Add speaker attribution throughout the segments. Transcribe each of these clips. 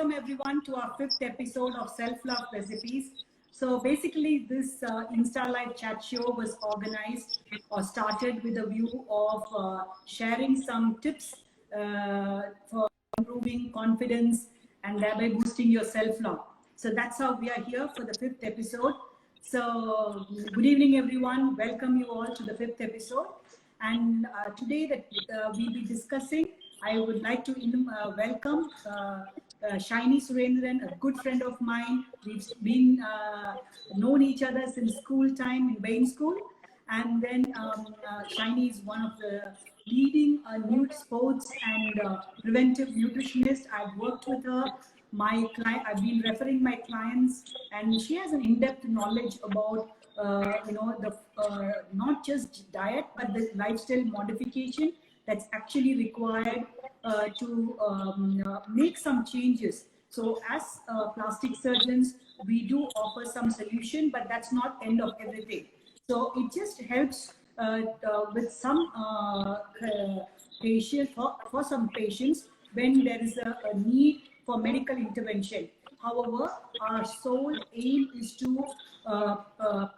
Speaker 1: welcome everyone to our 5th episode of Self-Love Recipes. So basically this Insta Live chat show was organized or started with a view of sharing some tips for improving confidence and thereby boosting your self-love. So that's how we are here for the 5th episode. So good evening everyone, welcome you all to the 5th episode. And today that we'll be discussing, I would like to welcome Shiny Surendran, a good friend of mine. We've been known each other since school time in Bain School. And then Shiny is one of the leading nude sports and preventive nutritionists. I've worked with her. I've been referring my clients, and she has an in-depth knowledge about not just diet, but the lifestyle modification that's actually required to make some changes. So as plastic surgeons, we do offer some solution, but that's not end of everything. So it just helps with some patients, for some patients when there is a need for medical intervention. However, our sole aim is to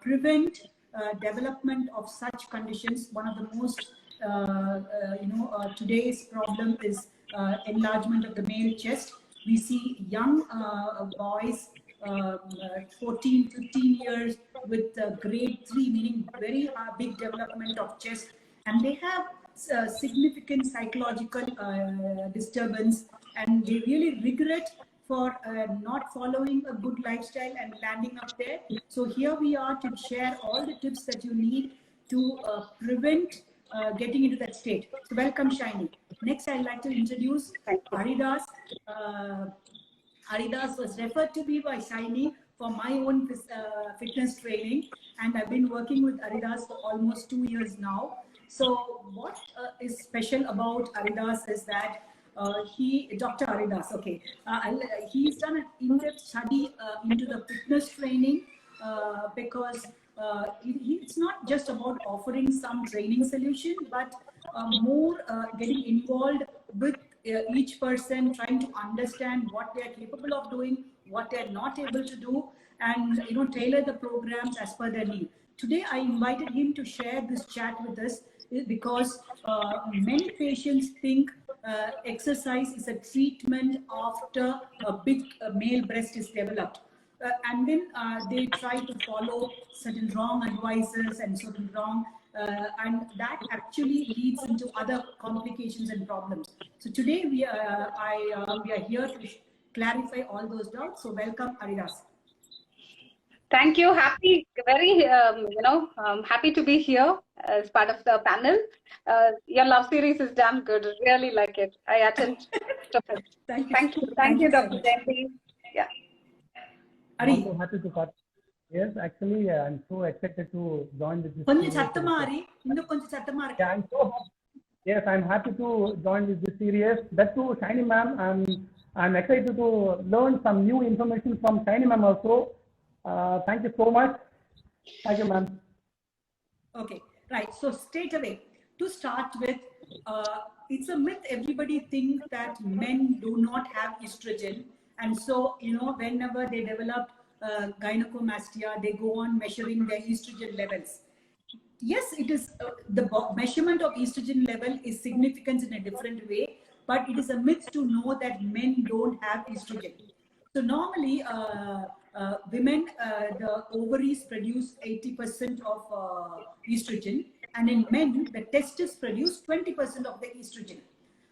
Speaker 1: prevent development of such conditions. One of the most today's problem is enlargement of the male chest. We see young boys, 14, 15 years with grade 3, meaning very big development of chest, and they have significant psychological disturbance, and they really regret for not following a good lifestyle and landing up there. So here we are to share all the tips that you need to prevent getting into that state. So welcome, Shiny. Next, I'd like to introduce Haridas. Haridas was referred to me by Shiny for my own fitness training, and I've been working with Haridas for almost 2 years now. So what is special about Haridas is that Dr. Haridas, okay, he's done an in-depth study into the fitness training because it's not just about offering some training solution, but more getting involved with each person, trying to understand what they're capable of doing, what they're not able to do, and tailor the programs as per their need. Today, I invited him to share this chat with us because many patients think exercise is a treatment after a big male breast is developed. And then they try to follow certain wrong advices and certain wrong, and that actually leads into other complications and problems. So today we are here to clarify all those doubts. So welcome, Haridas.
Speaker 2: Thank you. Happy to be here as part of the panel. Your love series is damn good. Really like it. I attend. Thank you, Dr. Jayanti. Yeah.
Speaker 3: I'm so happy to part. Yes, actually, I'm so excited to join this.
Speaker 1: Yeah,
Speaker 3: I'm so happy. Yes, I'm happy to join this series. That too, Shiny ma'am. I'm excited to learn some new information from Shiny ma'am also. Thank you so much. Thank you, ma'am.
Speaker 1: Okay, right. So straight away, to start with, it's a myth. Everybody thinks that men do not have estrogen. And so, whenever they develop gynecomastia, they go on measuring their estrogen levels. Yes, it is the measurement of estrogen level is significant in a different way, but it is a myth to know that men don't have estrogen. So normally, women, the ovaries produce 80% of estrogen, and in men, the testes produce 20% of the estrogen.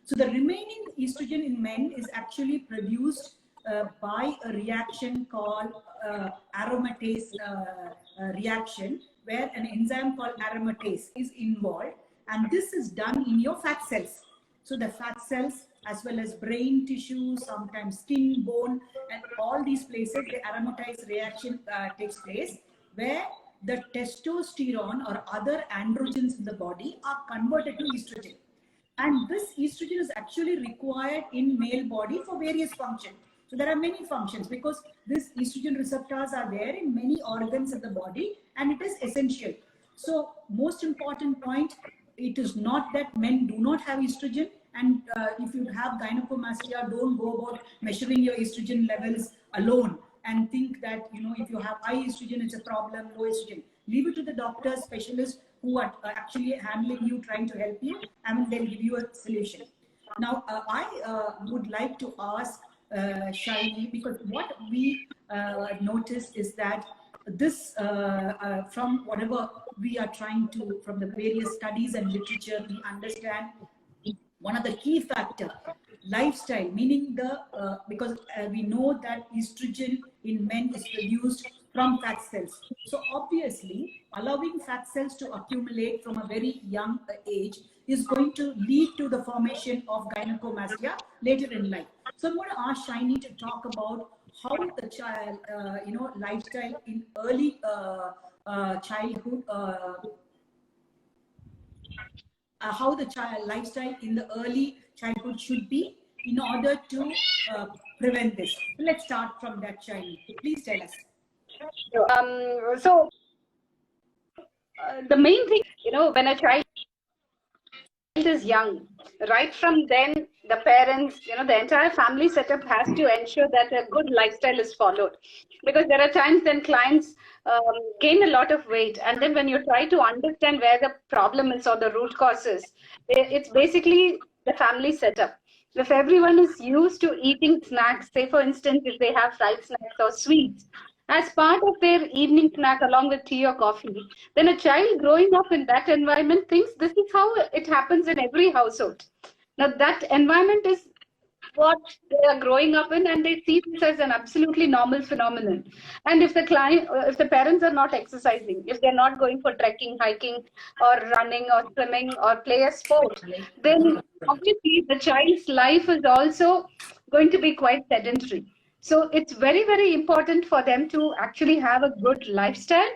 Speaker 1: So the remaining estrogen in men is actually produced by a reaction called aromatase reaction, where an enzyme called aromatase is involved, and this is done in your fat cells. So the fat cells, as well as brain tissue, sometimes skin, bone, and all these places, the aromatase reaction takes place, where the testosterone or other androgens in the body are converted to estrogen. And this estrogen is actually required in male body for various functions. So there are many functions because these estrogen receptors are there in many organs of the body, and it is essential. So most important point, it is not that men do not have estrogen, And if you have gynecomastia, don't go about measuring your estrogen levels alone and think that, if you have high estrogen, it's a problem, low estrogen. Leave it to the doctors, specialists who are actually handling you, trying to help you, and they'll give you a solution. Now, I would like to ask Shaini, because what we notice is that this, from whatever we are trying to, from the various studies and literature, we understand one of the key factor, lifestyle, meaning because we know that estrogen in men is produced from fat cells. So obviously, allowing fat cells to accumulate from a very young age is going to lead to the formation of gynecomastia later in life. So I'm going to ask Shaini to talk about how the child, lifestyle in early childhood, how the child lifestyle in the early childhood should be in order to prevent this. Let's start from that, Shaini. Please tell us.
Speaker 2: The main thing, when a child is young, right from then, the parents, the entire family setup has to ensure that a good lifestyle is followed. Because there are times when clients gain a lot of weight, and then when you try to understand where the problem is or the root causes, it's basically the family setup. If everyone is used to eating snacks, say for instance, if they have fried snacks or sweets, as part of their evening snack along with tea or coffee, then a child growing up in that environment thinks this is how it happens in every household. Now that environment is what they are growing up in, and they see this as an absolutely normal phenomenon. And if the parents are not exercising, if they're not going for trekking, hiking, or running, or swimming, or play a sport, then obviously the child's life is also going to be quite sedentary. So it's very, very important for them to actually have a good lifestyle.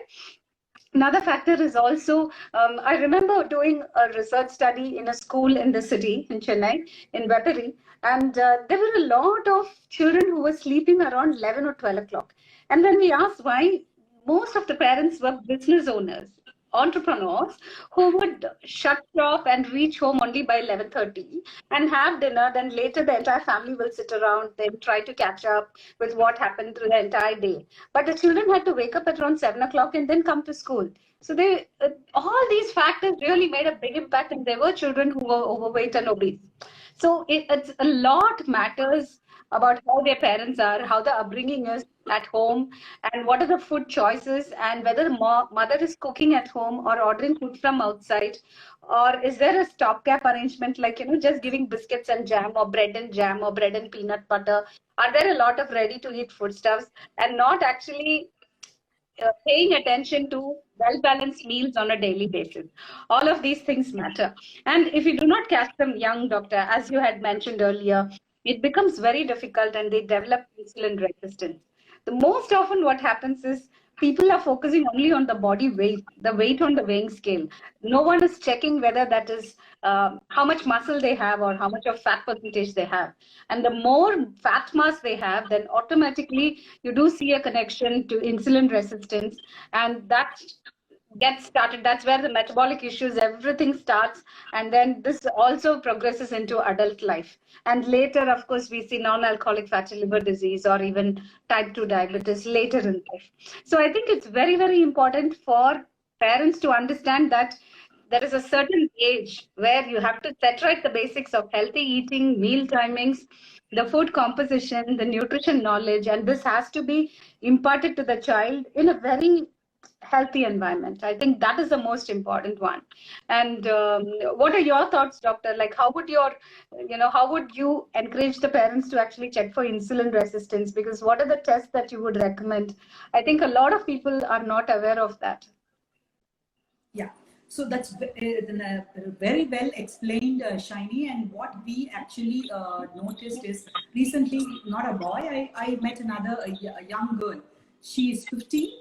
Speaker 2: Another factor is also, I remember doing a research study in a school in the city, in Chennai, in Vepari, and there were a lot of children who were sleeping around 11 or 12 o'clock. And when we asked why, most of the parents were business owners, entrepreneurs, who would shut shop and reach home only by 11:30 and have dinner. Then later the entire family will sit around, then try to catch up with what happened through the entire day. But the children had to wake up at around 7 o'clock and then come to school. So they, all these factors really made a big impact, and there were children who were overweight and obese. So it's a lot matters about how their parents are, how the upbringing is at home, and what are the food choices, and whether the mother is cooking at home or ordering food from outside, or is there a stopgap arrangement, like just giving biscuits and jam, or bread and jam, or bread and peanut butter. Are there a lot of ready to eat foodstuffs, and not actually paying attention to well-balanced meals on a daily basis? All of these things matter. And if you do not catch them young, doctor, as you had mentioned earlier, it becomes very difficult and they develop insulin resistance. The most often what happens is people are focusing only on the body weight, the weight on the weighing scale. No one is checking whether that is how much muscle they have or how much of fat percentage they have. And the more fat mass they have, then automatically you do see a connection to insulin resistance, and that gets started. That's where the metabolic issues, everything starts, and then this also progresses into adult life. And later, of course, we see non-alcoholic fatty liver disease or even type 2 diabetes later in life. So I think it's very, very important for parents to understand that there is a certain age where you have to set right the basics of healthy eating, meal timings, the food composition, the nutrition knowledge, and this has to be imparted to the child in a very healthy environment. I think that is the most important one. And what are your thoughts, doctor? Like, how would how would you encourage the parents to actually check for insulin resistance? Because what are the tests that you would recommend? I think a lot of people are not aware of that.
Speaker 1: Yeah. So that's very well explained, Shaini. And what we actually noticed is recently, not a boy, I met a young girl. She is 50,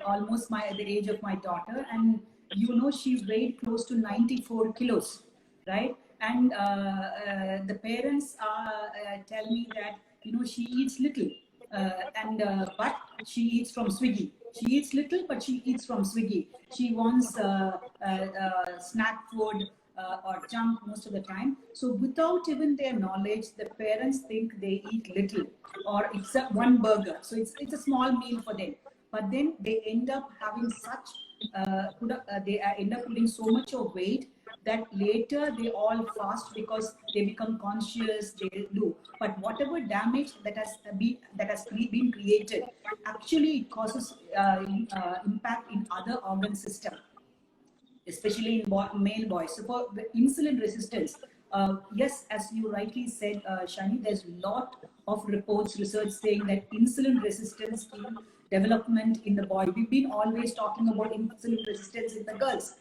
Speaker 1: almost the age of my daughter, and she weighed close to 94 kilos, right? And the parents tell me that she eats little, but she eats from Swiggy. She eats little, but she eats from Swiggy. She wants snack food, or junk most of the time. So without even their knowledge, the parents think they eat little, or it's a one burger. So it's a small meal for them. But then they end up having such, they end up putting so much of weight that later they all fast because they become conscious, they do. But whatever damage that has been created, actually it causes impact in other organ system, especially in male boys. So for the insulin resistance, yes, as you rightly said, Shani, there's a lot of reports, research saying that insulin resistance in development in the boy. We've been always talking about insulin resistance in the girls,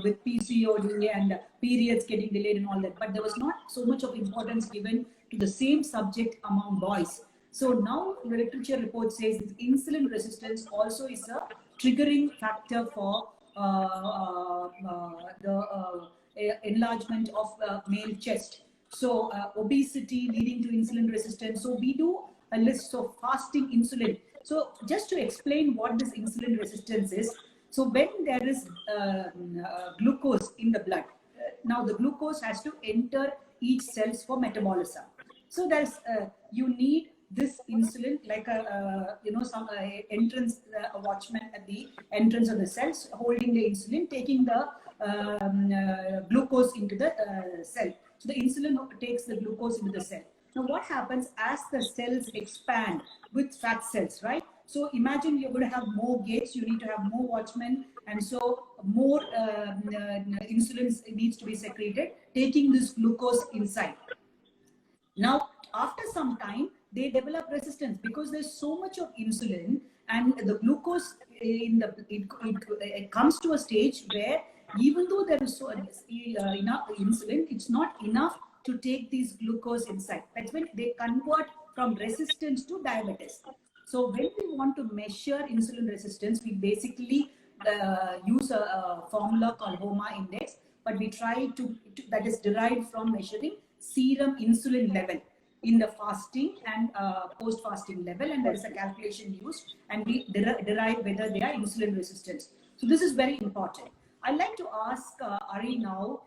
Speaker 1: with PCOD and periods getting delayed and all that. But there was not so much of importance given to the same subject among boys. So now the literature report says that insulin resistance also is a triggering factor for the enlargement of male chest. So obesity leading to insulin resistance. So we do a list of fasting insulin. So just to explain what this insulin resistance is. So when there is glucose in the blood, now the glucose has to enter each cells for metabolism. So there's you need this insulin, like a some entrance, a watchman at the entrance of the cells holding the insulin, taking the glucose into the cell. So the insulin takes the glucose into the cell. Now what happens as the cells expand with fat cells, right? So imagine you're going to have more gates, you need to have more watchmen, and so more insulin needs to be secreted, taking this glucose inside. Now after some time, they develop resistance because there's so much of insulin, and the glucose in the it comes to a stage where even though there is so enough insulin, it's not enough to take these glucose inside. That's when they convert from resistance to diabetes. So when we want to measure insulin resistance, we basically use a formula called HOMA index, but we try to that is derived from measuring serum insulin level in the fasting and post-fasting level, and there is a calculation used, and we derive whether they are insulin resistant. So this is very important. I'd like to ask Ari now.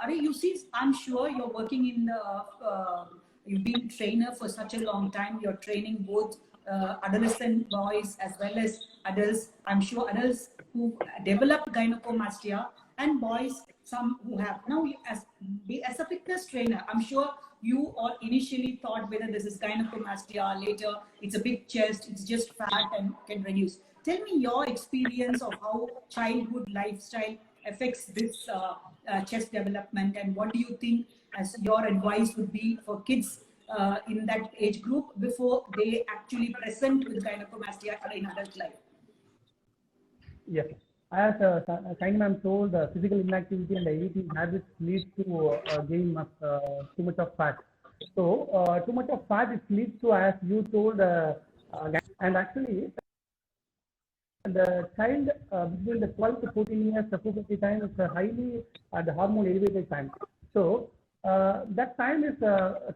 Speaker 1: Ari, you see, I'm sure you're working in the, you've been trainer for such a long time. You're training both adolescent boys as well as adults. I'm sure adults who developed gynecomastia and boys, some who have. Now, as a fitness trainer, I'm sure you all initially thought whether this is gynecomastia, later it's a big chest, it's just fat and can reduce. Tell me your experience of how childhood lifestyle affects this chest development, and what do you think as your advice would be for kids in that age group before they actually present with gynecomastia in adult life?
Speaker 3: Yes. As Shiny ma'am told, physical inactivity and the eating habits lead to gain too much of fat. So too much of fat, it leads to, as you told, and actually the child between the 12 to 14 years, the puberty time is highly the hormone elevated time. So that time is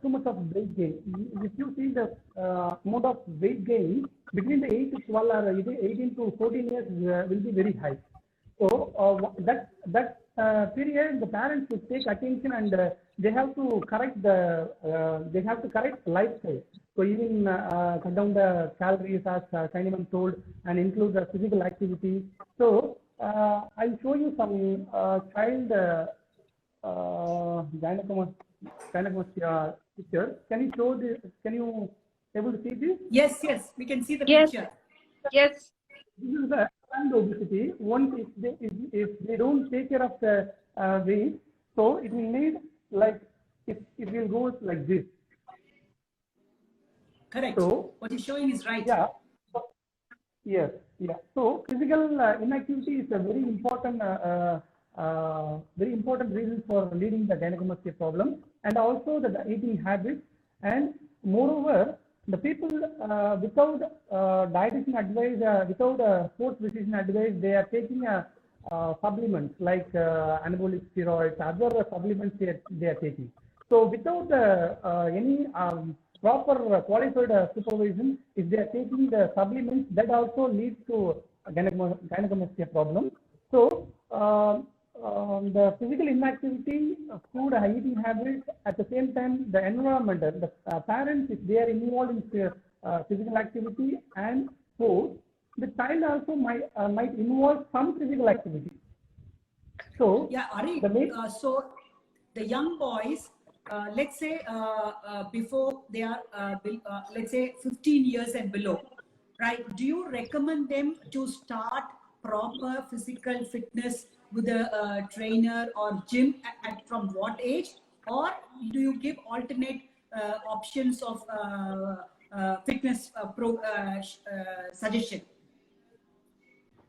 Speaker 3: too much of weight gain. If you see the amount of weight gain between the 8 to 12 or 18 to 14 years will be very high. So that period, the parents should take attention, and they have to correct lifestyle. So even cut down the calories, as Shiny ma'am told, and include the physical activity. So I'll show you some child gynecomastia picture. Can you show this? Can you able to see this?
Speaker 1: Yes, yes, we can see the picture.
Speaker 2: Yes.
Speaker 3: This is the child obesity. Once if they don't take care of the weight, so it will need like it will go like this.
Speaker 1: Correct. So what you're showing is right.
Speaker 3: Yeah. Yes. Yeah. So physical inactivity is a very important reason for leading the gynecomastia problem, and also the eating habits. And moreover, the people without dietitian advice, without sports physician advice, they are taking supplements like anabolic steroids, other supplements they are taking. So without any proper qualified supervision, if they are taking the supplements, that also leads to gynecomastia problem. So the physical inactivity, food, eating habits, at the same time, the environment, the parents, if they are involved in physical activity and sports, the child also might involve some physical activity. So,
Speaker 1: Yeah, Ari, so the young boys, let's say before they are, let's say 15 years and below, right? Do you recommend them to start proper physical fitness with a trainer or gym from what age? Or do you give alternate options of fitness suggestion?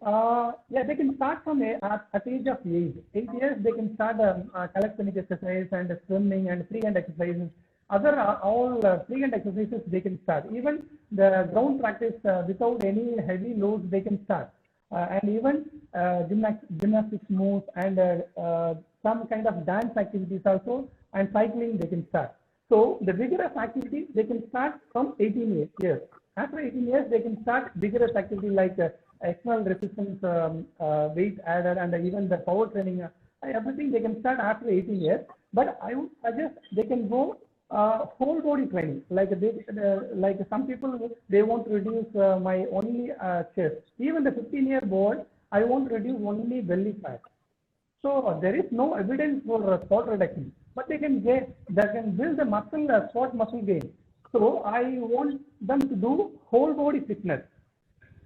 Speaker 3: Yeah, they can start from at age of 8. 8 years, they can start calisthenic exercise and swimming and free hand exercises. Other all free hand exercises they can start. Even the ground practice without any heavy loads they can start. And even gymnastics moves and some kind of dance activities also, and cycling they can start. So the vigorous activity they can start from 18 years. After 18 years, they can start vigorous activity like external resistance, weight added, and even the power training. Everything they can start after 18 years. But I would suggest they can go whole body training. Like some people, they want to reduce my only chest. Even the 15-year boy, I want to reduce only belly fat. So there is no evidence for spot reduction, but they can build the muscle, spot muscle gain. So I want them to do whole body fitness.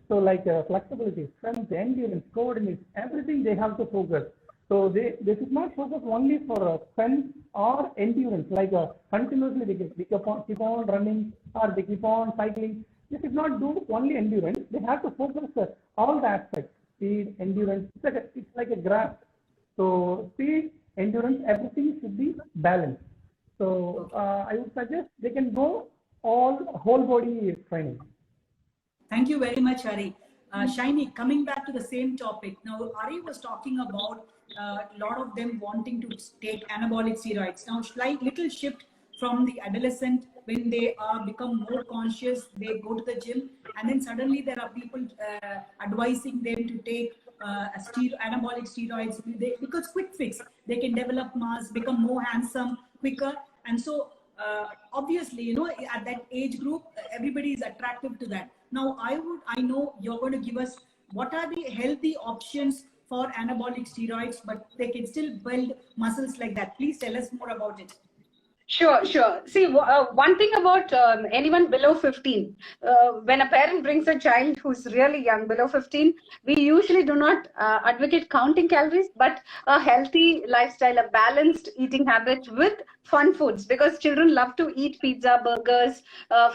Speaker 3: So like flexibility, strength, endurance, coordination, everything they have to focus. So they should not focus only for strength or endurance, like continuously they keep on running or they keep on cycling. They should not do only endurance. They have to focus all the aspects, speed, endurance. It's like a graph. So speed, endurance, everything should be balanced. So I would suggest they can go all whole body training.
Speaker 1: Thank you very much, Ari. Shiny, coming back to the same topic. Now, Ari was talking about a lot of them wanting to take anabolic steroids. Now, little shift from the adolescent when they become more conscious, they go to the gym, and then suddenly there are people advising them to take anabolic steroids because quick fix. They can develop mass, become more handsome quicker, and so obviously, you know, at that age group, everybody is attractive to that. Now, I know you're going to give us what are the healthy options for anabolic steroids, but they can still build muscles like that. Please tell us more about it.
Speaker 2: Sure, sure. See, one thing about anyone below 15, when a parent brings a child who's really young, below 15, we usually do not advocate counting calories, but a healthy lifestyle, a balanced eating habit with fun foods, because children love to eat pizza, burgers,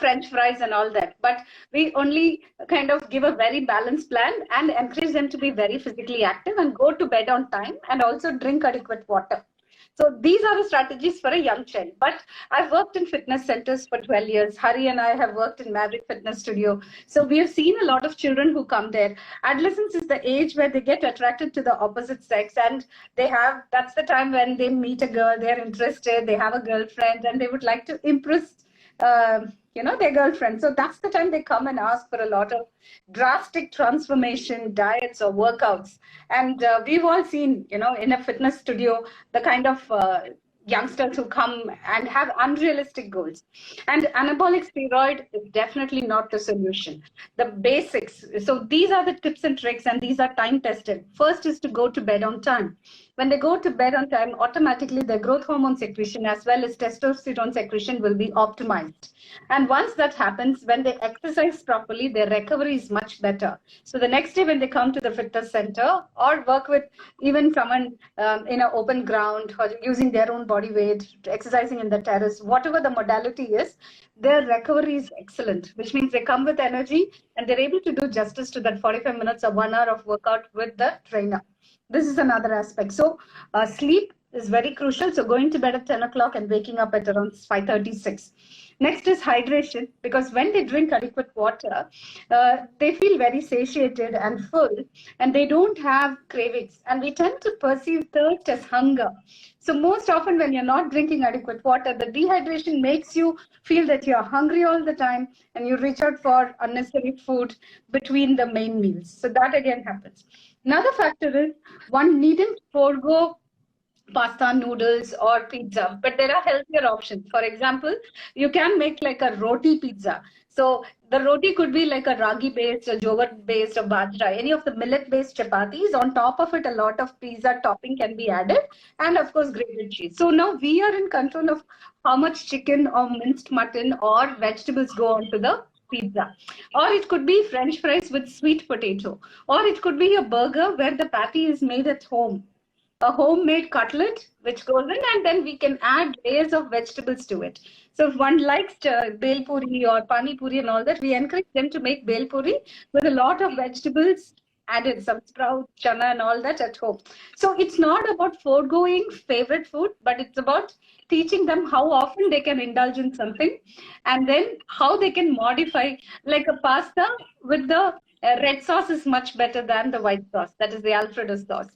Speaker 2: French fries and all that. But we only kind of give a very balanced plan and encourage them to be very physically active and go to bed on time and also drink adequate water. So these are the strategies for a young child. But I've worked in fitness centers for 12 years. Hari and I have worked in Maverick Fitness Studio. So we have seen a lot of children who come there. Adolescence is the age where they get attracted to the opposite sex, and that's the time when they meet a girl, they're interested, they have a girlfriend, and they would like to impress their girlfriend. So that's the time they come and ask for a lot of drastic transformation diets or workouts. And we've all seen, in a fitness studio, the kind of youngsters who come and have unrealistic goals. And anabolic steroid is definitely not the solution. The basics. So these are the tips and tricks, and these are time tested. First is to go to bed on time. When they go to bed on time, automatically their growth hormone secretion as well as testosterone secretion will be optimized. And once that happens, when they exercise properly, their recovery is much better. So the next day when they come to the fitness center or work with even someone in an open ground or using their own body weight, exercising in the terrace, whatever the modality is, their recovery is excellent, which means they come with energy and they're able to do justice to that 45 minutes or 1 hour of workout with the trainer. This is another aspect. So sleep is very crucial. So going to bed at 10 o'clock and waking up at around 5:36. Next is hydration, because when they drink adequate water, they feel very satiated and full, and they don't have cravings. And we tend to perceive thirst as hunger. So most often when you're not drinking adequate water, the dehydration makes you feel that you're hungry all the time, and you reach out for unnecessary food between the main meals. So that again happens. Another factor is one needn't forego pasta, noodles, or pizza, but there are healthier options. For example, you can make like a roti pizza. So the roti could be like a ragi based, or jowar based, or bajra, any of the millet based chapatis. On top of it, a lot of pizza topping can be added, and of course, grated cheese. So now we are in control of how much chicken or minced mutton or vegetables go onto the pizza. Or it could be French fries with sweet potato, or it could be a burger where the patty is made at home, a homemade cutlet which goes in, and then we can add layers of vegetables to it. So if one likes bel puri or pani puri and all that, we encourage them to make bel puri with a lot of vegetables added, some sprouts, chana and all that at home. So it's not about foregoing favorite food, but it's about teaching them how often they can indulge in something, and then how they can modify, like a pasta with the red sauce is much better than the white sauce, that is the Alfredo sauce.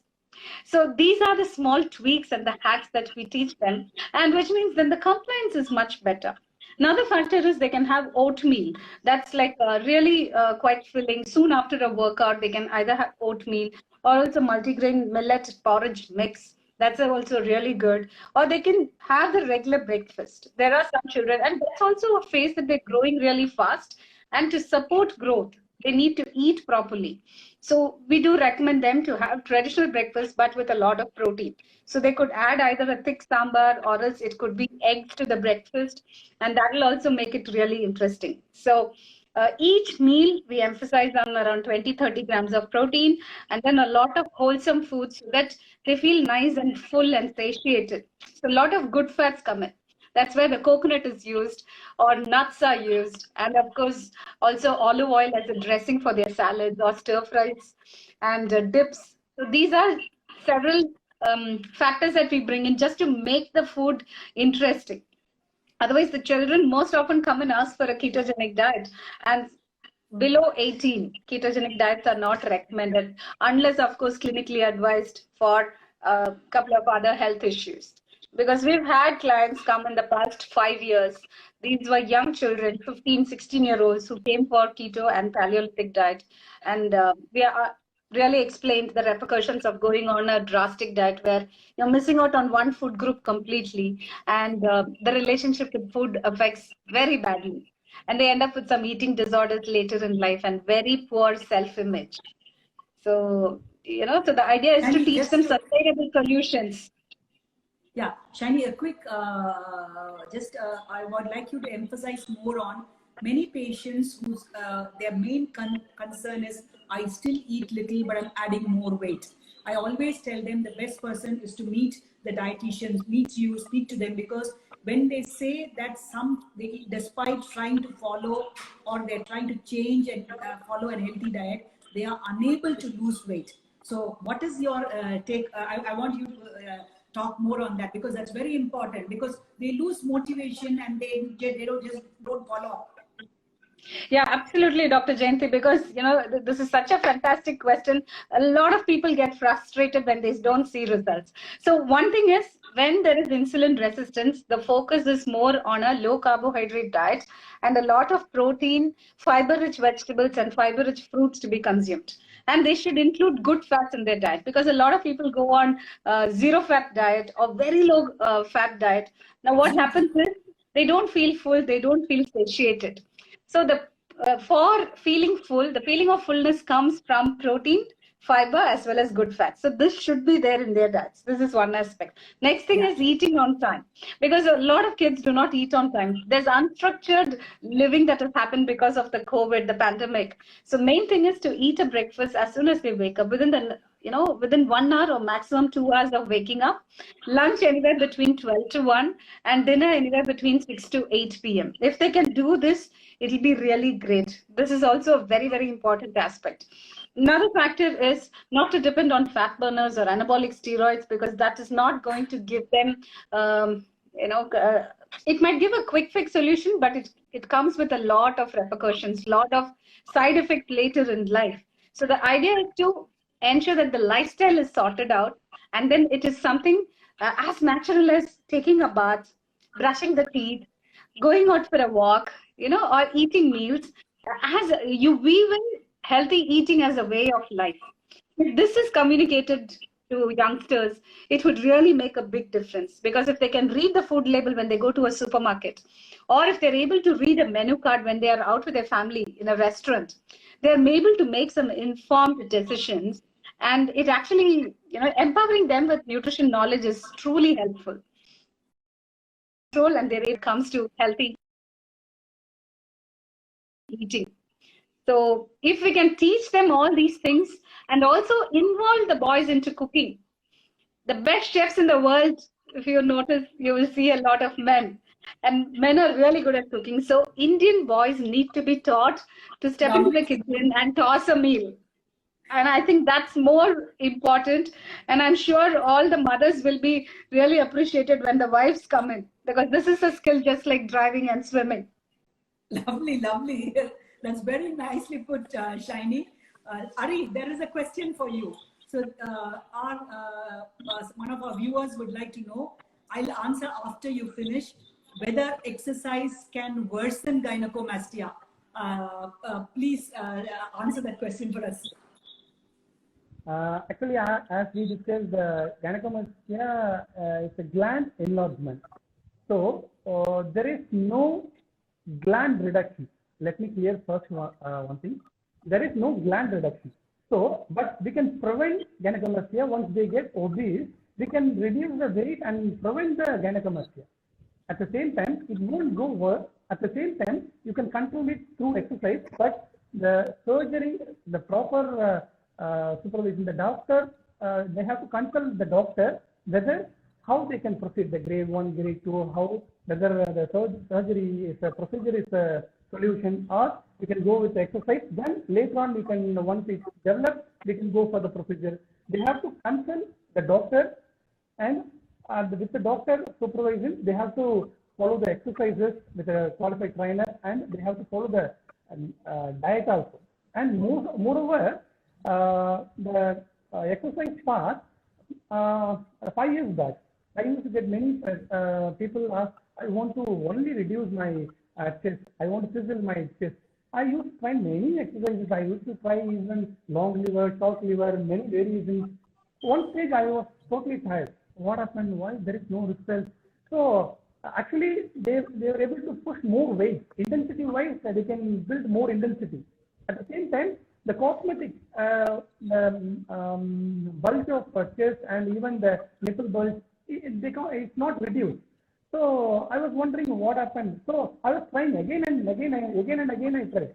Speaker 2: So these are the small tweaks and the hacks that we teach them, and which means then the compliance is much better. Another factor is they can have oatmeal. That's like really quite filling. Soon after a workout, they can either have oatmeal or also multigrain millet porridge mix. That's also really good. Or they can have the regular breakfast. There are some children, and that's also a phase that they're growing really fast. And to support growth, they need to eat properly. So we do recommend them to have traditional breakfast, but with a lot of protein. So they could add either a thick sambar, or else it could be eggs to the breakfast, and that will also make it really interesting. So each meal we emphasize on around 20-30 grams of protein, and then a lot of wholesome foods so that they feel nice and full and satiated. So a lot of good fats come in. That's where the coconut is used, or nuts are used, and of course also olive oil as a dressing for their salads or stir fries and dips. So these are several factors that we bring in just to make the food interesting. Otherwise, the children most often come and ask for a ketogenic diet, and below 18, ketogenic diets are not recommended unless, of course, clinically advised for a couple of other health issues. Because we've had clients come in the past 5 years. These were young children, 15, 16-year-olds who came for keto and Paleolithic diet. And we are really explained the repercussions of going on a drastic diet where you're missing out on one food group completely, and the relationship with food affects very badly, and they end up with some eating disorders later in life and very poor self-image. So so the idea is to
Speaker 1: Shani,
Speaker 2: teach
Speaker 1: just
Speaker 2: them
Speaker 1: to-
Speaker 2: sustainable solutions.
Speaker 1: Yeah, Shani, a quick, I would like you to emphasize more on many patients whose their main concern is, I still eat little, but I'm adding more weight. I always tell them the best person is to meet the dietitians, meet you, speak to them, because when they say that despite trying to follow, or they're trying to change and follow a healthy diet, they are unable to lose weight. So what is your take? I want you to talk more on that, because that's very important, because they lose motivation and they don't follow up.
Speaker 2: Yeah, absolutely, Dr. Jayanti, because this is such a fantastic question. A lot of people get frustrated when they don't see results. So one thing is, when there is insulin resistance, the focus is more on a low carbohydrate diet and a lot of protein, fiber-rich vegetables and fiber-rich fruits to be consumed. And they should include good fats in their diet, because a lot of people go on zero fat diet or very low fat diet. Now what happens is, they don't feel full, they don't feel satiated. So for feeling full, the feeling of fullness comes from protein, fiber, as well as good fats. So this should be there in their diets. This is one aspect. Next thing is eating on time, because a lot of kids do not eat on time. There's unstructured living that has happened because of the COVID, the pandemic. So main thing is to eat a breakfast as soon as they wake up, within 1 hour or maximum 2 hours of waking up. Lunch anywhere between 12 to 1, and dinner anywhere between 6 to 8 p.m. If they can do this, it'll be really great. This is also a very, very important aspect. Another factor is not to depend on fat burners or anabolic steroids, because that is not going to give them, it might give a quick fix solution, but it comes with a lot of repercussions, lot of side effects later in life. So the idea is to ensure that the lifestyle is sorted out, and then it is something as natural as taking a bath, brushing the teeth, going out for a walk, or eating meals, as you weave in healthy eating as a way of life. if this is communicated to youngsters, it would really make a big difference. Because if they can read the food label when they go to a supermarket, or if they're able to read a menu card when they are out with their family in a restaurant, they're able to make some informed decisions. And it actually, empowering them with nutrition knowledge is truly helpful. And their it comes to healthy eating. So if we can teach them all these things and also involve the boys into cooking, the best chefs in the world, if you notice, you will see a lot of men. And men are really good at cooking. So Indian boys need to be taught to step into the kitchen and toss a meal. And I think that's more important. And I'm sure all the mothers will be really appreciated when the wives come in, because this is a skill just like driving and swimming.
Speaker 1: Lovely, lovely. That's very nicely put, Shiny. Ari, there is a question for you. So one of our viewers would like to know, I'll answer after you finish, whether exercise can worsen gynecomastia. Please answer that question for us.
Speaker 3: Actually, as we discussed, gynecomastia is a gland enlargement. So there is no gland reduction. Let me clear first one thing. There is no gland reduction. So, but we can prevent gynecomastia once they get obese. We can reduce the weight and prevent the gynecomastia. At the same time, it won't go worse. At the same time, you can control it through exercise. But the surgery, the proper supervision, the doctor, they have to consult the doctor whether how they can proceed, the grade 1, grade 2, how whether the surgery is a procedure is a solution, or we can go with the exercise. Then later on, we can, once it's developed, we can go for the procedure. They have to consult the doctor, and with the doctor supervision, they have to follow the exercises with a qualified trainer, and they have to follow the diet also. And moreover, the exercise part, 5 years back, I used to get many people ask, I want to only reduce my chest. I want to sizzle my chest. I used to try many exercises. I used to try even long liver, short liver, many variations. One stage I was totally tired. What happened? Why there is no result? So actually they were able to push more weight. Intensity wise, they can build more intensity. At the same time, the cosmetic bulge of chest and even the nipple bulge, it's not reduced. So I was wondering what happened. So I was trying again and again I tried.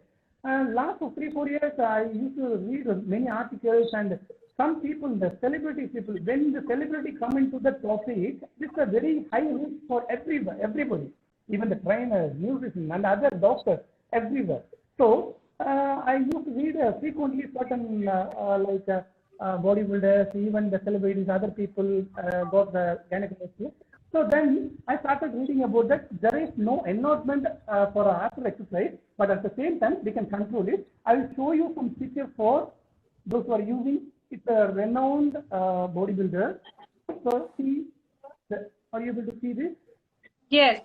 Speaker 3: Last 3-4 years, I used to read many articles, and some people, the celebrity people, when the celebrity come into the topic, it's a very high risk for everybody, even the trainers, nutrition, and other doctors, everywhere. So I used to read frequently certain bodybuilders, even the celebrities, other people got the gynecomastia. So then I started reading about that. There is no enlargement for after exercise, but at the same time we can control it. I will show you some picture for those who are using. It's a renowned bodybuilder. So see, are you able to see this?
Speaker 2: Yes.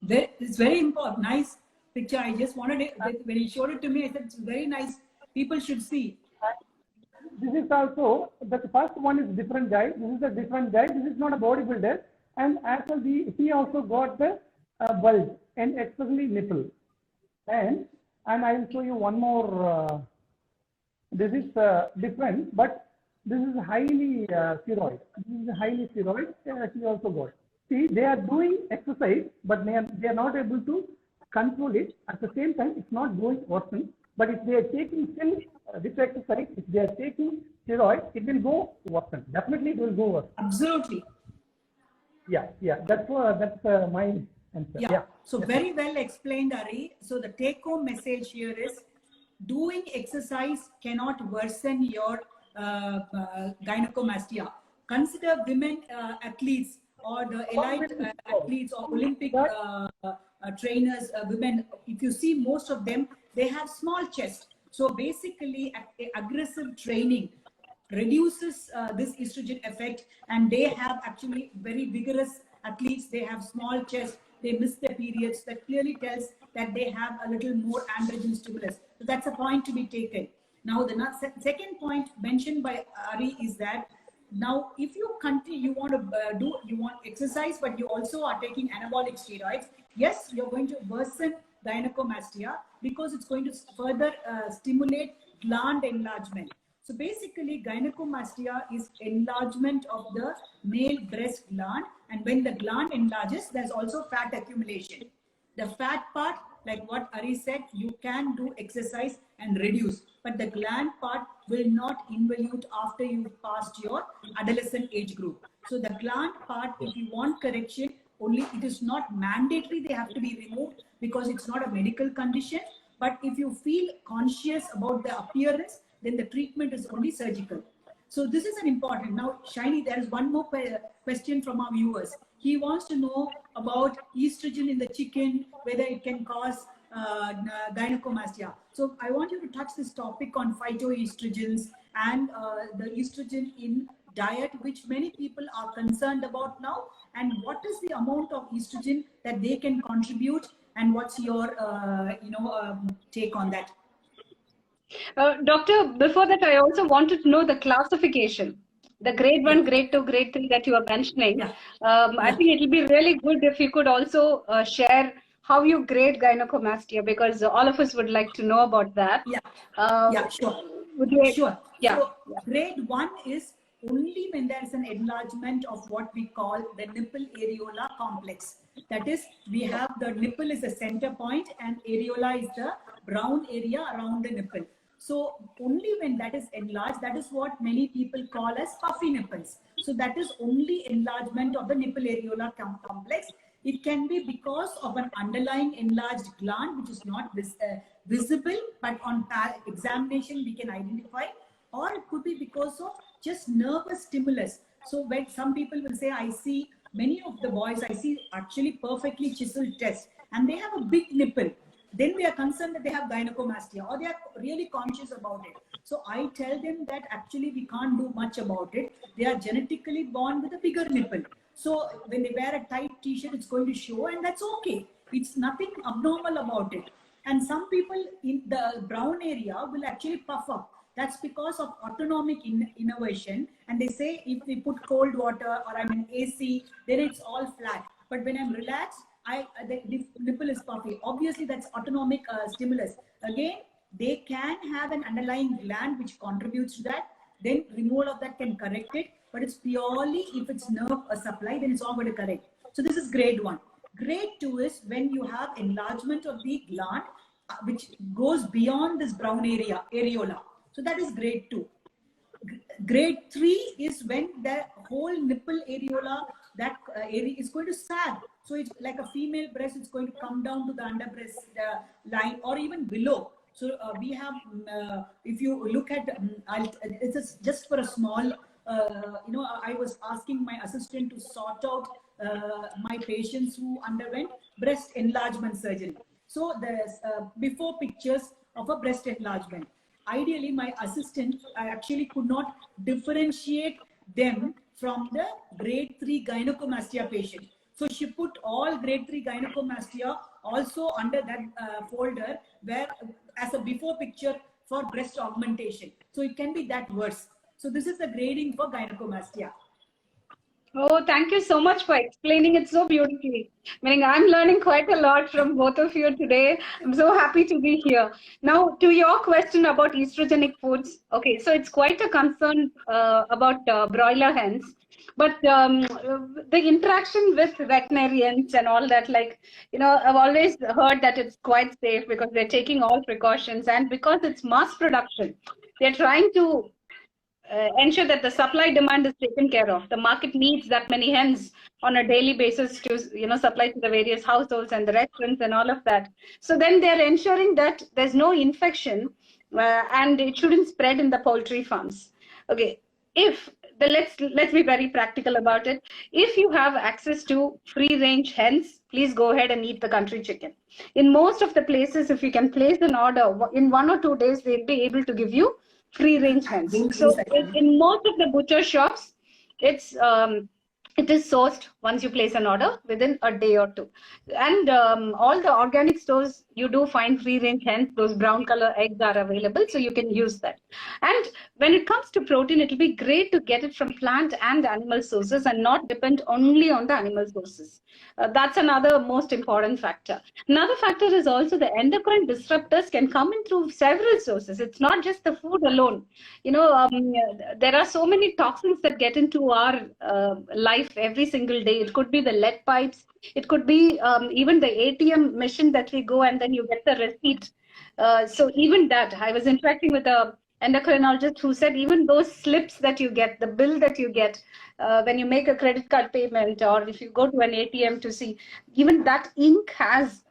Speaker 1: It's very important. Nice picture. I just wanted it, when he showed it to me, I said it's very nice. People should see.
Speaker 3: This is also, the first one is different guy. This is a different guy. This is not a bodybuilder. And as well, he also got the bulge, and especially nipple. And I will show you one more. This is different, but this is highly steroid. This is highly steroid. He also got. See, they are doing exercise, but they are not able to control it. At the same time, it's not going worsen. But if they are taking still this exercise, if they are taking steroid, it will go worsen. Definitely, it will go worsen.
Speaker 1: Absolutely.
Speaker 3: Yeah. That's my answer.
Speaker 1: Yeah. So very well explained, Ari. So the take-home message here is: doing exercise cannot worsen your gynecomastia. Consider women athletes or the elite athletes or Olympic trainers, women. If you see, most of them, they have small chest. So basically, aggressive training reduces this estrogen effect, and they have actually very vigorous athletes. They have small chest, they miss their periods. That clearly tells that they have a little more androgen stimulus. So that's a point to be taken. Now, the second point mentioned by Ari is that now if you continue, you want to you want exercise, but you also are taking anabolic steroids, yes, you're going to worsen gynecomastia because it's going to further stimulate gland enlargement. So basically, gynecomastia is enlargement of the male breast gland, and when the gland enlarges, there's also fat accumulation. The fat part, like what Ari said, you can do exercise and reduce, but the gland part will not involute after you've passed your adolescent age group. So the gland part, if you want correction, only it is not mandatory they have to be removed because it's not a medical condition. But if you feel conscious about the appearance, then the treatment is only surgical. So this is an important. Now, Shiny, there is one more question from our viewers. He wants to know about estrogen in the chicken, whether it can cause gynecomastia. So I want you to touch this topic on phytoestrogens and the estrogen in diet, which many people are concerned about now. And what is the amount of estrogen that they can contribute? And what's your take on that?
Speaker 2: Doctor, before that, I also wanted to know the classification, the grade 1, grade 2, grade 3 that you are mentioning.
Speaker 1: Yeah.
Speaker 2: I think it will be really good if you could also share how you grade gynecomastia, because all of us would like to know about that.
Speaker 1: Yeah, sure.
Speaker 2: Would you?
Speaker 1: Sure.
Speaker 2: Yeah.
Speaker 1: So grade 1 is only when there is an enlargement of what we call the nipple areola complex. That is, we have the nipple is the center point and areola is the brown area around the nipple. So only when that is enlarged, that is what many people call as puffy nipples. So that is only enlargement of the nipple areola complex. It can be because of an underlying enlarged gland, which is not visible, but on examination we can identify, or it could be because of just nervous stimulus. So when some people will say, I see many of the boys, I see actually perfectly chiseled chest, and they have a big nipple. Then we are concerned that they have gynecomastia, or they are really conscious about it. So I tell them that actually we can't do much about it. They are genetically born with a bigger nipple. So when they wear a tight t-shirt, it's going to show, and that's okay. It's nothing abnormal about it. And some people in the brown area will actually puff up. That's because of autonomic innervation. And they say if we put cold water or I'm in AC, then it's all flat. But when I'm relaxed, the nipple is puffy. Obviously, that's autonomic stimulus. Again, they can have an underlying gland which contributes to that. Then removal of that can correct it. But it's purely if it's nerve supply, then it's all going to correct. So this is grade 1. Grade 2 is when you have enlargement of the gland, which goes beyond this brown areola. So that is grade 2. Grade 3 is when the whole nipple areola, that area is going to sag. So it's like a female breast, it's going to come down to the under breast line or even below. So we have, if you look at, it's just for a small, I was asking my assistant to sort out my patients who underwent breast enlargement surgery. So there's before pictures of a breast enlargement. Ideally, my assistant actually could not differentiate them from the grade 3 gynecomastia patient. So she put all grade 3 gynecomastia also under that folder where as a before picture for breast augmentation. So it can be that worse. So this is the grading for gynecomastia.
Speaker 2: Oh, thank you so much for explaining it so beautifully. Meaning I'm learning quite a lot from both of you today. I'm so happy to be here. Now, to your question about estrogenic foods. Okay, so it's quite a concern about broiler hens. But the interaction with veterinarians and all that, like, I've always heard that it's quite safe because they're taking all precautions. And because it's mass production, they're trying to ensure that the supply demand is taken care of. The market needs that many hens on a daily basis to supply to the various households and the restaurants and all of that. So then they're ensuring that there's no infection and it shouldn't spread in the poultry farms. Okay, let's be very practical about it. If you have access to free range hens, please go ahead and eat the country chicken. In most of the places, if you can place an order in 1 or 2 days, they'll be able to give you free range hens. So in most of the butcher shops, it's it is sourced once you place an order within a day or two. And all the organic stores, you do find free range hens. Those brown color eggs are available, so you can use that. And when it comes to protein, it will be great to get it from plant and animal sources and not depend only on the animal sources. That's another most important factor. Another factor is also the endocrine disruptors can come in through several sources. It's not just the food alone. There are so many toxins that get into our life every single day. It could be the lead pipes. It could be even the ATM machine that we go and then you get the receipt. So even that, I was interacting with a endocrinologist who said even those slips that you get, the bill that you get when you make a credit card payment, or if you go to an ATM to see, even that ink has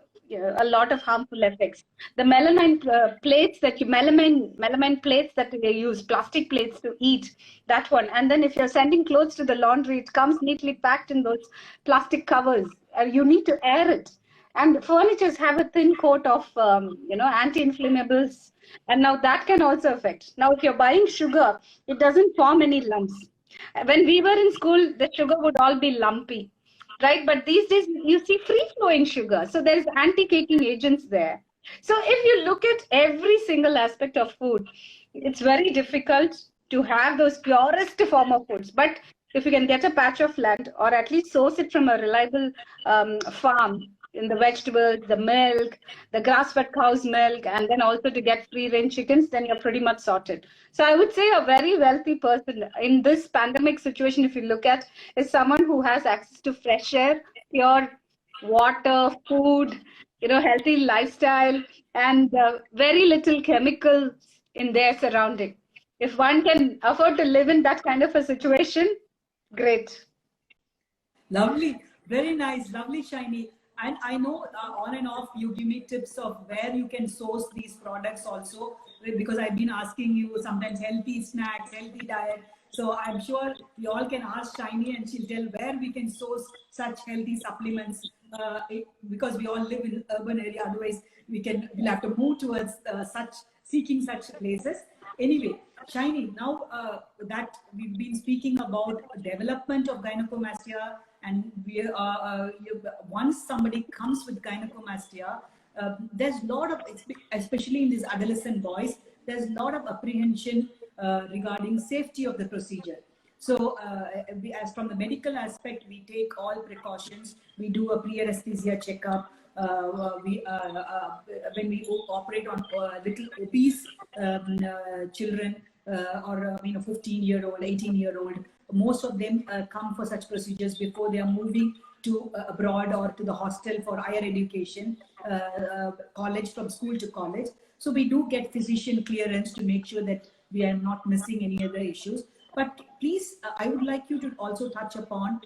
Speaker 2: a lot of harmful effects. The melamine plates that you melamine plates that they use, plastic plates to eat, that one. And then if you're sending clothes to the laundry, it comes neatly packed in those plastic covers. You need to air it. And furnitures have a thin coat of anti-inflammables, and now that can also affect. Now, if you're buying sugar, it doesn't form any lumps. When we were in school, the sugar would all be lumpy, right? But these days you see free-flowing sugar, so there's anti-caking agents there. So if you look at every single aspect of food, it's very difficult to have those purest form of foods. But if you can get a patch of land or at least source it from a reliable farm, in the vegetables, the milk, the grass-fed cow's milk, and then also to get free-range chickens, then you're pretty much sorted. So I would say a very wealthy person in this pandemic situation, if you look at, is someone who has access to fresh air, pure water, food, healthy lifestyle, and very little chemicals in their surrounding. If one can afford to live in that kind of a situation, great.
Speaker 1: Lovely, very nice, lovely, Shiny. And I know on and off you give me tips of where you can source these products also, because I've been asking you sometimes healthy snacks, healthy diet. So I'm sure you all can ask Shiny and she'll tell where we can source such healthy supplements, because we all live in urban area. Otherwise we'll have to move towards seeking such places. Anyway, Shiny, now that we've been speaking about development of gynecomastia, and once somebody comes with gynecomastia, there's a lot of, especially in these adolescent boys, there's a lot of apprehension regarding safety of the procedure. So as from the medical aspect, we take all precautions. We do a pre-anesthesia checkup. When we operate on little obese children, or 15-year-old, 18-year-old, most of them come for such procedures before they are moving to abroad or to the hostel for higher education, college, from school to college. So we do get physician clearance to make sure that we are not missing any other issues. But please, I would like you to also touch upon,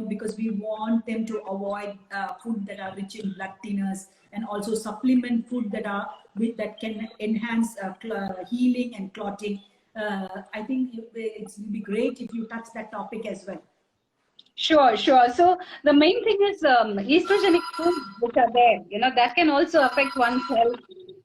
Speaker 1: because we want them to avoid food that are rich in blood thinners, and also supplement food that can enhance healing and clotting. I think it would be great if you touch that topic as well.
Speaker 2: Sure. So the main thing is estrogenic foods which are there, that can also affect one's health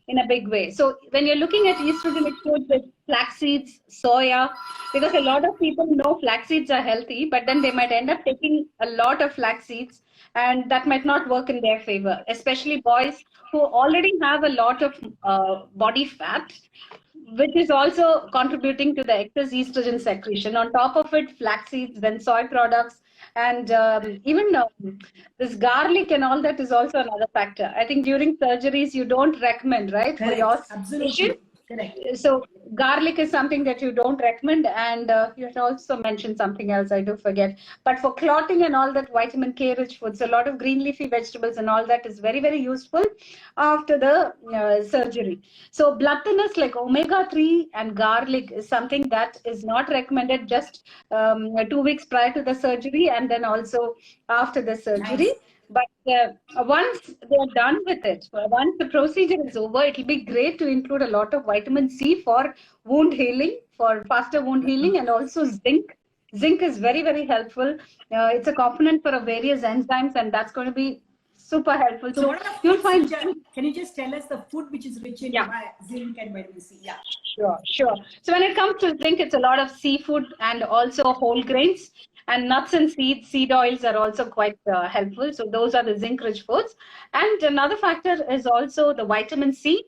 Speaker 2: in a big way. So when you're looking at estrogenic foods with flax seeds, soya, because a lot of people know flax seeds are healthy, but then they might end up taking a lot of flax seeds, and that might not work in their favor, especially boys who already have a lot of body fat, which is also contributing to the excess estrogen secretion. On top of it, flax seeds, then soy products, and even this garlic and all that is also another factor. I think during surgeries, you don't recommend, right?
Speaker 1: Correct.
Speaker 2: For your
Speaker 1: Absolutely.
Speaker 2: patient.
Speaker 1: Correct.
Speaker 2: So garlic is something that you don't recommend, and you had also mentioned something else, I do forget. But for clotting and all that, vitamin K rich foods, a lot of green leafy vegetables and all that is very, very useful after the surgery. So blood thinners like omega-3 and garlic is something that is not recommended just 2 weeks prior to the surgery, and then also after the surgery.
Speaker 1: Nice.
Speaker 2: But once they're done with it, once the procedure is over, it will be great to include a lot of vitamin C for wound healing, for faster wound healing, and also zinc. Zinc is very, very helpful. It's a component for various enzymes, and that's going to be super helpful.
Speaker 1: So what are the
Speaker 2: you'll
Speaker 1: foods
Speaker 2: find.
Speaker 1: Can you just tell us the food which is rich in zinc and vitamin C? Yeah.
Speaker 2: Sure. So when it comes to zinc, it's a lot of seafood and also whole grains. And nuts and seeds, seed oils are also quite helpful. So those are the zinc-rich foods. And another factor is also the vitamin C,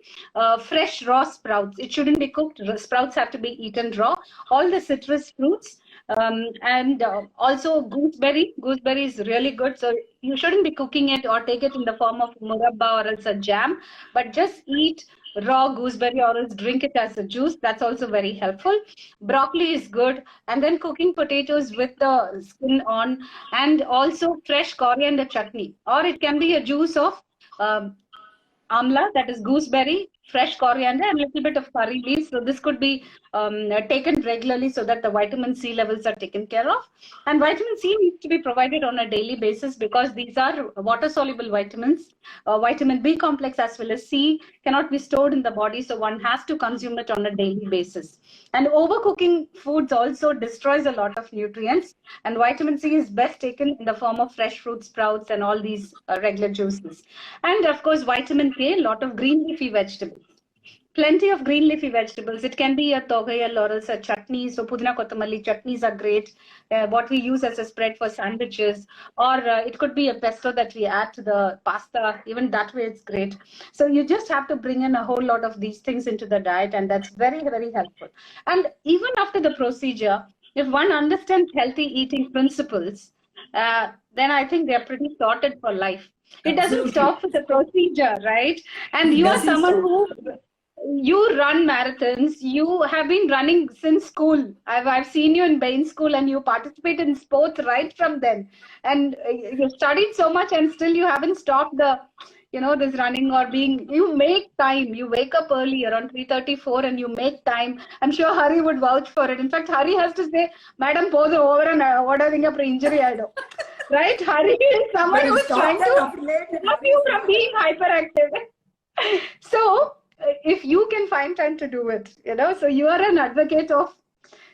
Speaker 2: fresh raw sprouts. It shouldn't be cooked. Sprouts have to be eaten raw. All the citrus fruits, and also gooseberry. Gooseberry is really good. So you shouldn't be cooking it or take it in the form of murabba or else a jam, but just eat raw gooseberry or else drink it as a juice. That's also very helpful. Broccoli is good. And then cooking potatoes with the skin on, and also fresh coriander chutney, or it can be a juice of amla, that is gooseberry, fresh coriander, and a little bit of curry leaves. So this could be taken regularly so that the vitamin C levels are taken care of. And vitamin C needs to be provided on a daily basis because these are water-soluble vitamins. Vitamin B complex as well as C cannot be stored in the body, so one has to consume it on a daily basis. And overcooking foods also destroys a lot of nutrients. And vitamin C is best taken in the form of fresh fruit sprouts and all these regular juices. And of course, vitamin K, a lot of green leafy vegetables. Plenty of green leafy vegetables. It can be a togayal or else a chutney. So pudina kottamalli chutneys are great. What we use as a spread for sandwiches, or it could be a pesto that we add to the pasta. Even that way, it's great. So you just have to bring in a whole lot of these things into the diet, and that's very, very helpful. And even after the procedure, if one understands healthy eating principles, then I think they're pretty sorted for life. It doesn't stop with the procedure, right? And you are someone who you run marathons. You have been running since school. I've seen you in Bain School, and you participate in sports right from then. And you studied so much, and still you haven't stopped the, this running or being. You make time. You wake up early around 3:34, and you make time. I'm sure Hari would vouch for it. In fact, Hari has to say, "Madam, pose over and what are you for injury? I know." Right? Hari is someone who is trying to stop you from being hyperactive. So if you can find time to do it, so you are an advocate of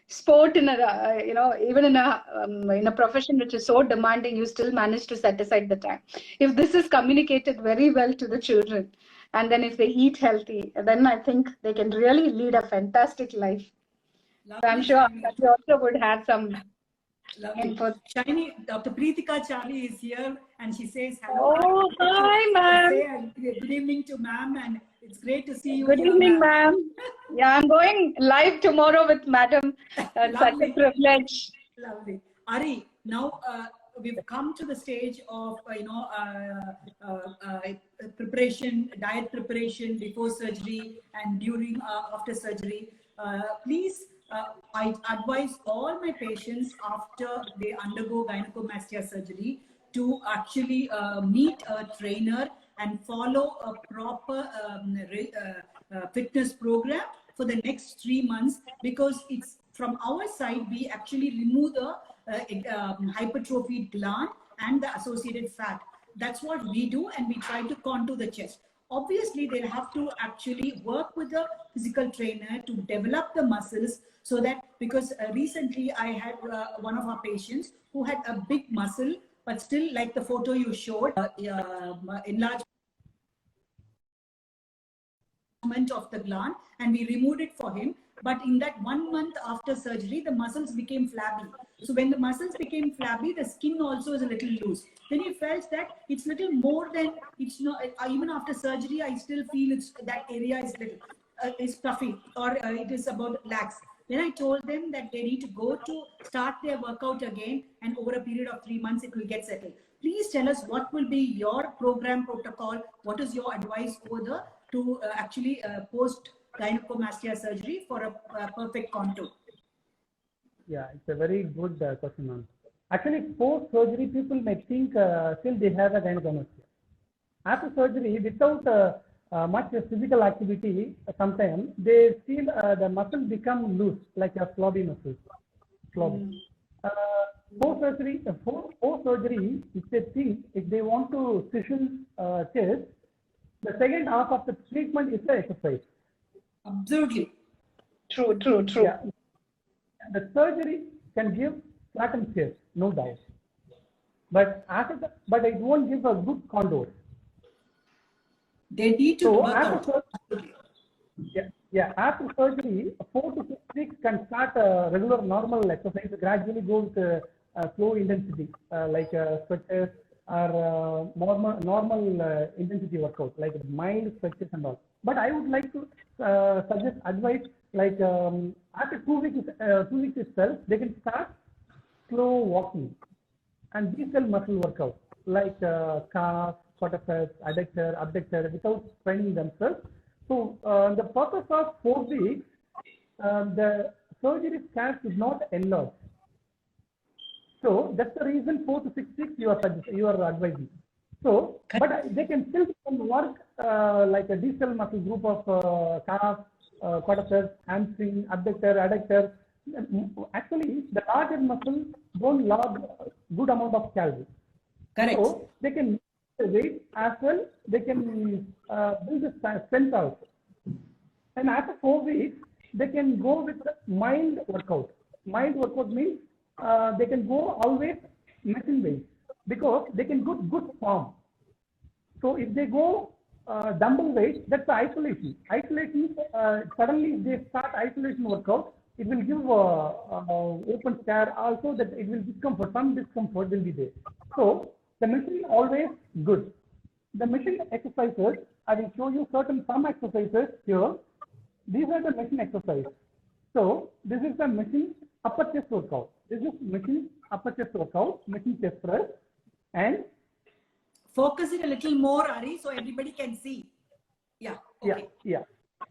Speaker 2: sport in a, even in a profession which is so demanding, you still manage to set aside the time. If this is communicated very well to the children, and then if they eat healthy, then I think they can really lead a fantastic life. So I'm sure that you also would have some input.
Speaker 1: Shiny, Dr. Preetika Chari is here, and she says hello.
Speaker 2: Oh, hi, ma'am.
Speaker 1: Good evening to ma'am, and it's great to see you.
Speaker 2: Good evening, ma'am. Yeah, I'm going live tomorrow with madam. Such a privilege.
Speaker 1: Lovely. Ari, now we've come to the stage of, preparation, diet preparation before surgery and during, after surgery. Please, I advise all my patients after they undergo gynecomastia surgery to actually meet a trainer and follow a proper fitness program for the next 3 months, because it's from our side, we actually remove the hypertrophied gland and the associated fat. That's what we do, and we try to contour the chest. Obviously, they'll have to actually work with a physical trainer to develop the muscles, so that, because recently I had one of our patients who had a big muscle, but still, like the photo you showed, enlargement of the gland, and we removed it for him. But in that 1 month after surgery, the muscles became flabby. So when the muscles became flabby, the skin also is a little loose. Then he felt that it's little more than, it's not, even after surgery, I still feel it's, that area is little, is puffy, or it is about lax. Then I told them that they need to go to start their workout again, and over a period of 3 months, it will get settled. Please tell us what will be your program protocol. What is your advice over the to actually post gynecomastia surgery for a perfect contour?
Speaker 3: Yeah, it's a very good question, ma'am. Actually, post surgery, people may think still they have a gynecomastia. After surgery, without much physical activity, sometimes they feel the muscle become loose, like a flabby muscle. Post surgery, if they want to cushion chest, the second half of the treatment is the exercise.
Speaker 1: Absolutely.
Speaker 2: True.
Speaker 3: Yeah. The surgery can give flattened chest, no doubt. But but it won't give a good contour.
Speaker 1: They need to work out.
Speaker 3: After surgery, 4 to 6 weeks can start a regular normal exercise, gradually go with slow intensity, like stretches or normal intensity workout, like mild stretches and all. But I would like to suggest advice like after 2 weeks, 2 weeks itself, they can start slow walking and diesel muscle workout like calf, quadriceps, adductor, abductor without training themselves. So the purpose of 4 weeks, the surgery scars is not enlarged. So that's the reason 4 to 6 weeks you are advising. So, but they can still work like a diesel muscle group of calf, quadriceps, hamstring, abductor, adductor. Actually, the larger muscles don't log good amount of calories.
Speaker 1: Correct.
Speaker 3: So they can use the weight as well. They can build the strength also. And after 4 weeks, they can go with mild workout. Mild workout means they can go always machine weight because they can get good form. So if they go dumbbell weight, that's the isolation. Isolation, suddenly if they start isolation workout, it will give open scare also, that it will discomfort, some discomfort will be there. So the machine always good. The machine exercises, I will show you some exercises here. These are the machine exercises. So this is the machine upper chest workout. This is machine upper chest workout, machine chest press, and
Speaker 1: focus it a little more, Ari, so everybody can see. Yeah. Okay.
Speaker 3: Yeah.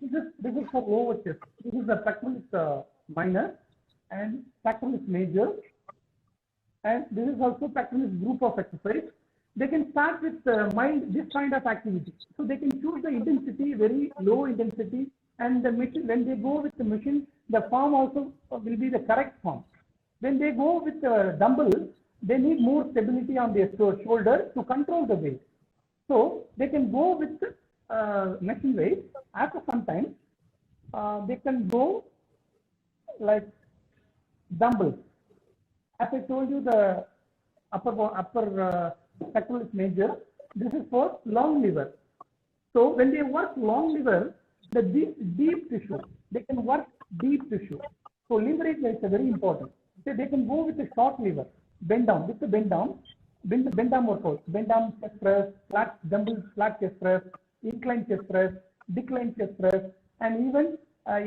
Speaker 3: This is for lower chest. This is the pectoralis minor and pectoralis major, and this is also pectoralis group of exercise. They can start with this kind of activity. So they can choose the intensity, very low intensity, and the machine, when they go with the machine, the form also will be the correct form. When they go with the dumbbell, they need more stability on their shoulder to control the weight. So they can go with machine weight. After some time, they can go like dumbbells. As I told you, the upper pectoralis major, this is for long liver. So when they work long liver, the deep tissue, they can work deep tissue. So liver is very important. So they can go with a short liver, bend down, with the bend down workout, bend down chest press, flat dumbbell, flat chest press, incline chest press, decline chest press, and even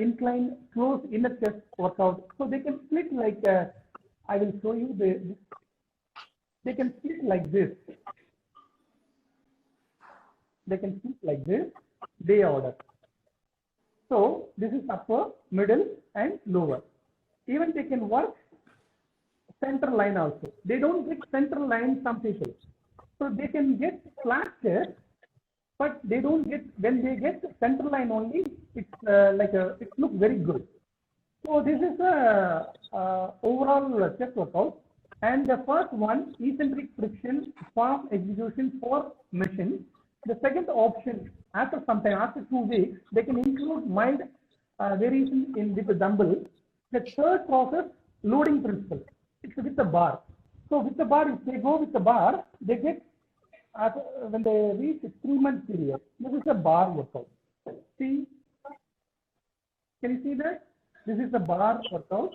Speaker 3: incline close inner chest workout. So they can split like, I will show you they can split like this. They can split like this, day order. So this is upper, middle, and lower. Even they can work center line also. They don't get center line, some people. So they can get flat chest, but they don't get, when they get center line only, it's it looks very good. So this is a overall chest workout. And the first one, eccentric friction form execution for machine. The second option, after some time, after 2 weeks, they can include mild variation with the dumbbell. The third process, loading principle. It's with the bar. So with the bar, if they go with the bar, they get, when they reach a 3-month period, this is a bar workout. See, can you see that? This is the bar workout.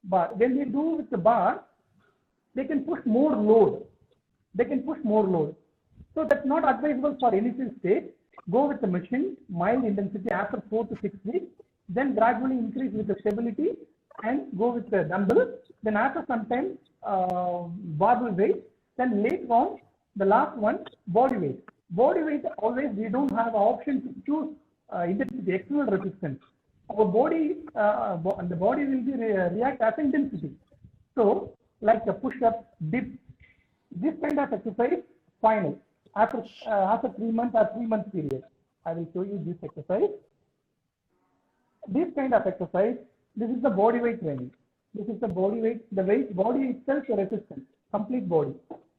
Speaker 3: But when they do with the bar, they can push more load. So that's not advisable for initial stage. Go with the machine, mild intensity after 4 to 6 weeks, then gradually increase with the stability and go with the dumbbell. Then after some time, barbell weight. Then later on, the last one, body weight. Body weight, always we don't have an option to choose intensity, external resistance. Our body, the body will be react as intensity. So, like a push-up, dip, this kind of exercise, final. After 3 months or 3-month period, I will show you this exercise. This kind of exercise, this is the body weight training. This is the body weight, body itself is resistance, complete body.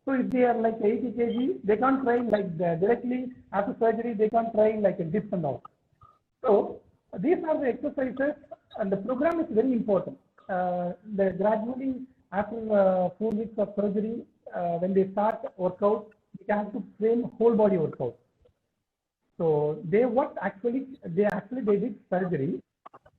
Speaker 3: So if they are like 80 kg, they can't train like directly after surgery, they can't train like a dips and all. So these are the exercises, and the program is very important. Gradually, after 4 weeks of surgery, when they start workout, they have to train whole body workout. So they did surgery.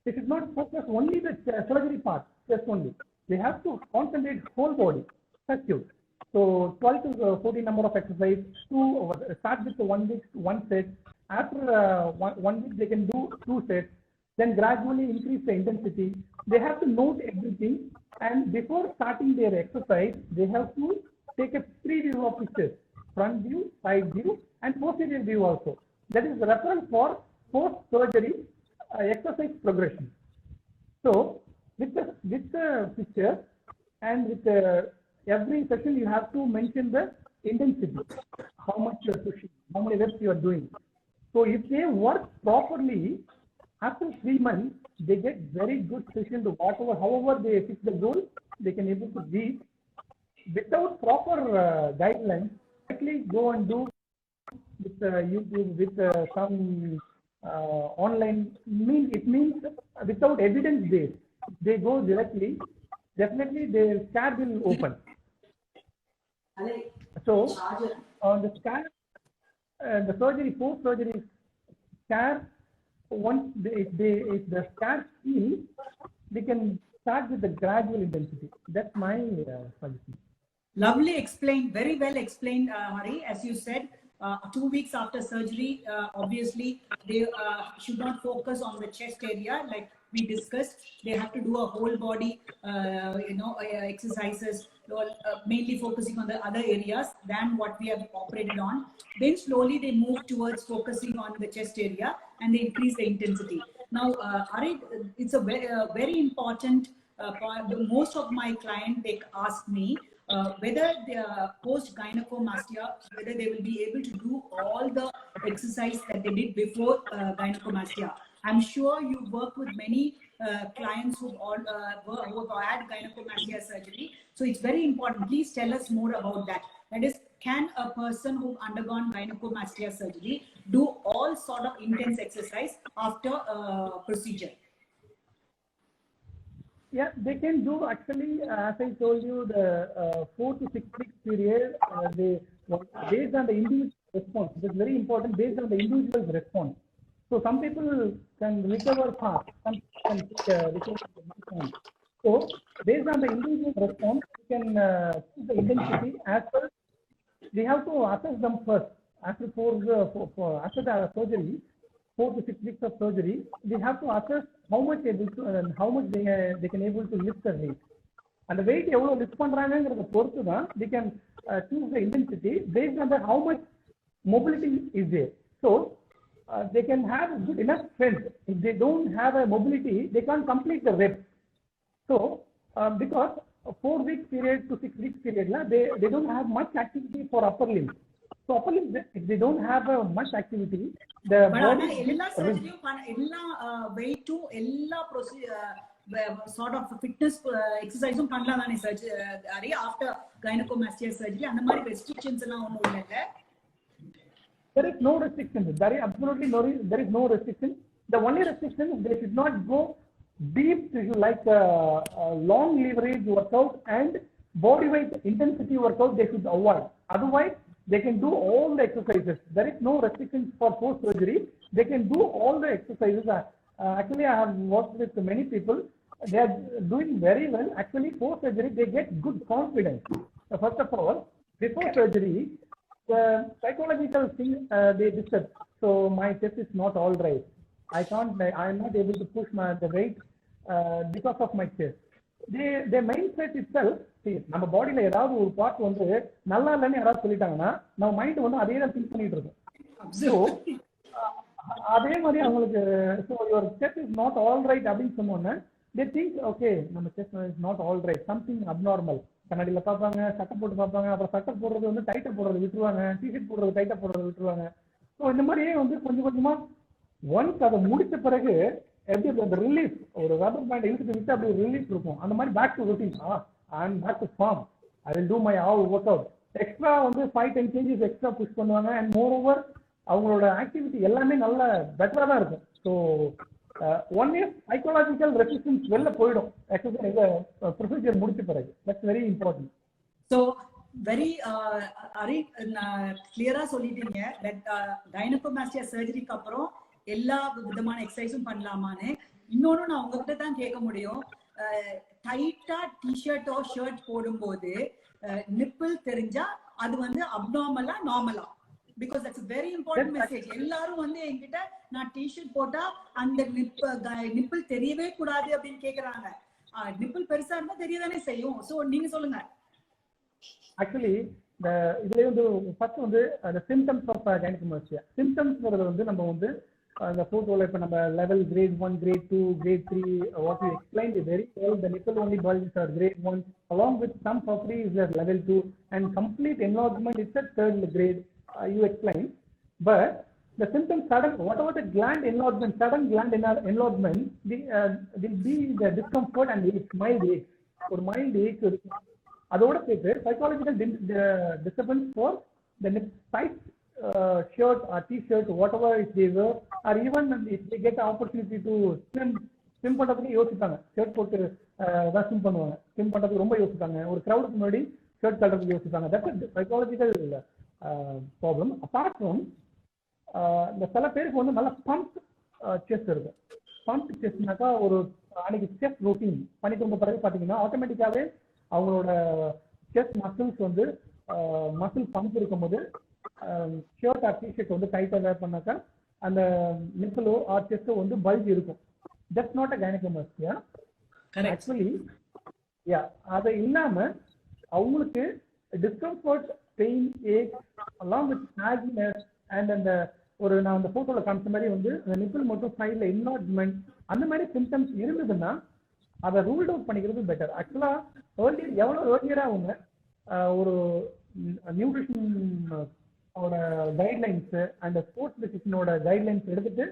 Speaker 3: They should not focus only the surgery part, just only. they have to concentrate whole body circuit. So 12 to 14 number of exercise. Start with 1 week, 1 set. After 1 week, they can do 2 sets. Then gradually increase the intensity. They have to note everything, and before starting their exercise, they have to take a preview of pictures, front view, side view, and posterior view also. That is the reference for post-surgery exercise progression. So with the picture and with every session, you have to mention the intensity, how much you are pushing, how many reps you are doing. So if they work properly, after 3 months, they get very good session to whatever, however they fix the goal, they can able to reach. Without proper guidelines, directly go and do with YouTube, with some online. It means without evidence base, they go directly. Definitely, their scar will open. So on the scar, the surgery, post-surgery scar. Once if the scar heals, they can start with the gradual intensity. That's my suggestion.
Speaker 1: Lovely explained, very well explained, Hari. As you said, 2 weeks after surgery, obviously they should not focus on the chest area like we discussed. They have to do a whole body, exercises, mainly focusing on the other areas than what we have operated on. Then slowly they move towards focusing on the chest area and they increase the intensity. Now, Hari, it's a very important point. Most of my clients, they ask me whether the post-gynecomastia, whether they will be able to do all the exercise that they did before gynecomastia. I'm sure you work with many clients who have had gynecomastia surgery. So it's very important. Please tell us more about that. That is, can a person who undergone gynecomastia surgery do all sort of intense exercise after procedure?
Speaker 3: Yeah, they can do actually, as I told you, the 4 to 6 weeks period, based on the individual response. It is very important based on the individual's response. So some people can recover fast, some people can recover fast. So based on the individual response, you can choose the intensity as well. We have to assess them first. After after the surgery, 4 to 6 weeks of surgery, we have to assess how much they can able to lift the weight. And the weight எவ்வளவு lift பண்றாங்கங்கறத பொறுத்து தான் they can choose the intensity based on how much mobility is there. So they can have good enough strength. If they don't have a mobility, they can't complete the reps. So because a 4 week period to 6 weeks period, they don't have much activity for upper limb. So upper limb, if they don't have much activity, the body
Speaker 1: weight to sort of fitness exercise பண்ணலாம்தானே surgery after gynecomastia surgery. அந்த மாதிரி restrictions எல்லாம் ஒண்ணும் இல்ல.
Speaker 3: There is no restriction. There is absolutely there is no restriction. The only restriction is they should not go deep to like long leverage workout and body weight intensity workout. They should avoid. Otherwise, they can do all the exercises. There is no restrictions for post surgery. They can do all the exercises. Actually, I have worked with many people. They are doing very well. Actually, post surgery, they get good confidence. First of all, before surgery, the psychological thing they discuss. So my chest is not all right. I am not able to push the weight because of my chest. The mindset itself, see, நம்ம பாடியில ஏதாவது ஒரு part வந்து நல்லா இல்லைன்னு யாராவது சொல்லிட்டாங்கன்னா நம்ம மைண்ட் வந்து அதே தான் திங்க் பண்ணிட்டு இருக்கோம். ஸோ அதே மாதிரி அவங்களுக்கு so your chest is not all right அப்படின்னு சொன்னோன்னே தே திங்க் ஓகே நம்ம chest is not all right, something abnormal. கண்ணாடியில் பார்ப்பாங்க, சட்டை போட்டு பார்ப்பாங்க, அப்புறம் சட்டை போடுறது வந்து டைட்டை போடுறது விட்டுருவாங்க, டிஷர்ட் போடுறது டைட்டை போடுறது விட்டுருவாங்க. ஸோ இந்த மாதிரியே வந்து கொஞ்சம் கொஞ்சமா ஒன்ஸ் அதை முடிச்ச பிறகு எப்படி அந்த ரிலீஃப், ஒரு ரப்பர் பேண்ட் இழுத்துட்டு விட்டு அப்படி ரிலீஃப் இருக்கும். அந்த மாதிரி back to routine, I am back to form, I will do my work out. Extra வந்து 5-10 kgs எக்ஸ்ட்ரா புஷ் பண்ணுவாங்க. அண்ட் மோர் ஓவர் அவங்களோட ஆக்டிவிட்டி எல்லாமே நல்ல பெட்டரா தான் இருக்கும். So one year psychological resistance வெளில போயிடும் ப்ரொசீஜர் முடிச்ச பிறகு. That's very important.
Speaker 1: So very Hari கிளியரா சொல்லிட்டீங்க தட் கைனகோமாஸ்டியா சர்ஜரிக்கு அப்புறம் எல்லா விதமான எக்ஸசைஸும் பண்ணலாமான்னு. இன்னொன்னு நான் உங்ககிட்ட தான் கேட்க முடியும். டைட்டா டிஷர்ட்டோ ஷர்ட் போடும்போது நிப்பிள் தெரிஞ்சா அது வந்து அப்நார்மலா நார்மலா? Because that's a very important message. எல்லாரும் வந்து என்கிட்ட நான் டிஷர்ட் போட்டா அந்த நிப்பிள் தெரியவே கூடாது அப்படின்னு கேக்குறாங்க. நிப்பிள் பெருசா இருந்தா தெரியதானே செய்யும். சோ நீங்க சொல்லுங்க.
Speaker 3: ஆக்சுவலி இதுல வந்து ஃபர்ஸ்ட் வந்து அந்த சிம்டம்ஸ் ஆஃப் கைனகோமாஸ்டியா. சிம்டம்ஸ்ங்கிறது வந்து நம்ம வந்து அந்த போட்டோல இப்ப நம்ம level grade 1, grade 2, grade 3 what you explained is very well. The nipple only bulges are grade 1 along with some puffy is at level 2 and complete enlargement is at third grade. You explained, but the symptoms sudden whatever the gland enlargement, sudden gland enlargement will be the discomfort and it's mild ache or mild ache. அதோட சேர்த்து psychological disturbance for the size shirt or t-shirt whatever it they wear or even if they get the opportunity to swim பண்றதுக்கு யோசிப்பாங்க. Shirt போட்டு தான் swim பண்ணுவாங்க. Swim பண்றதுக்கு ரொம்ப யோசிப்பாங்க. ஒரு கிரவுடுக்கு முன்னாடி ஷர்ட் கட்டுறதுக்கு யோசிப்பாங்க. That's psychological problem. Apart from இந்த சில பேருக்கு வந்து நல்ல பம்ப் செஸ்ட் இருக்கும். பம்ப் செஸ்ட்னாக்கா ஒரு அன்னைக்கு செஸ்ட் ரொட்டீன் பண்ணிட்டு இருந்த பிறகு பார்த்தீங்கன்னா ஆட்டோமேட்டிக்காவே அவங்களோட செஸ்ட் மசில்ஸ் வந்து மசில் பம்ப் இருக்கும்போது ஷர்ட் ஆர் டிஷர்ட் வந்து டைட்டாக வேர் பண்ணாக்கா அந்த நிப்பிளோ ஆர் செஸ்டோ வந்து பல்ஜ் இருக்கும். That's not a gynaecomastia actually. Yeah, அது இல்லாம அவங்களுக்கு discomfort, pain, ache along with ஸ்னாகினஸ் அண்ட் அந்த ஒரு நான் அந்த போட்டோல காமிச்ச மாதிரி வந்து அந்த நிப்பிள் மட்டும் சைட்ல என்லார்ஜ்மெண்ட் அந்த மாதிரி சிம்டம்ஸ் இருந்ததுன்னா அதை ரூல்ட் அவுட் பண்ணிக்கிறது பெட்டர். ஆக்சுவலா எவ்வளோ ஏர்லியரா அவங்க ஒரு நியூட்ரிஷன் கைட்லைன்ஸ் அண்ட் ஸ்போர்ட்ஸ் டிசிஷனோட கைட்லைன்ஸ் எடுத்துட்டு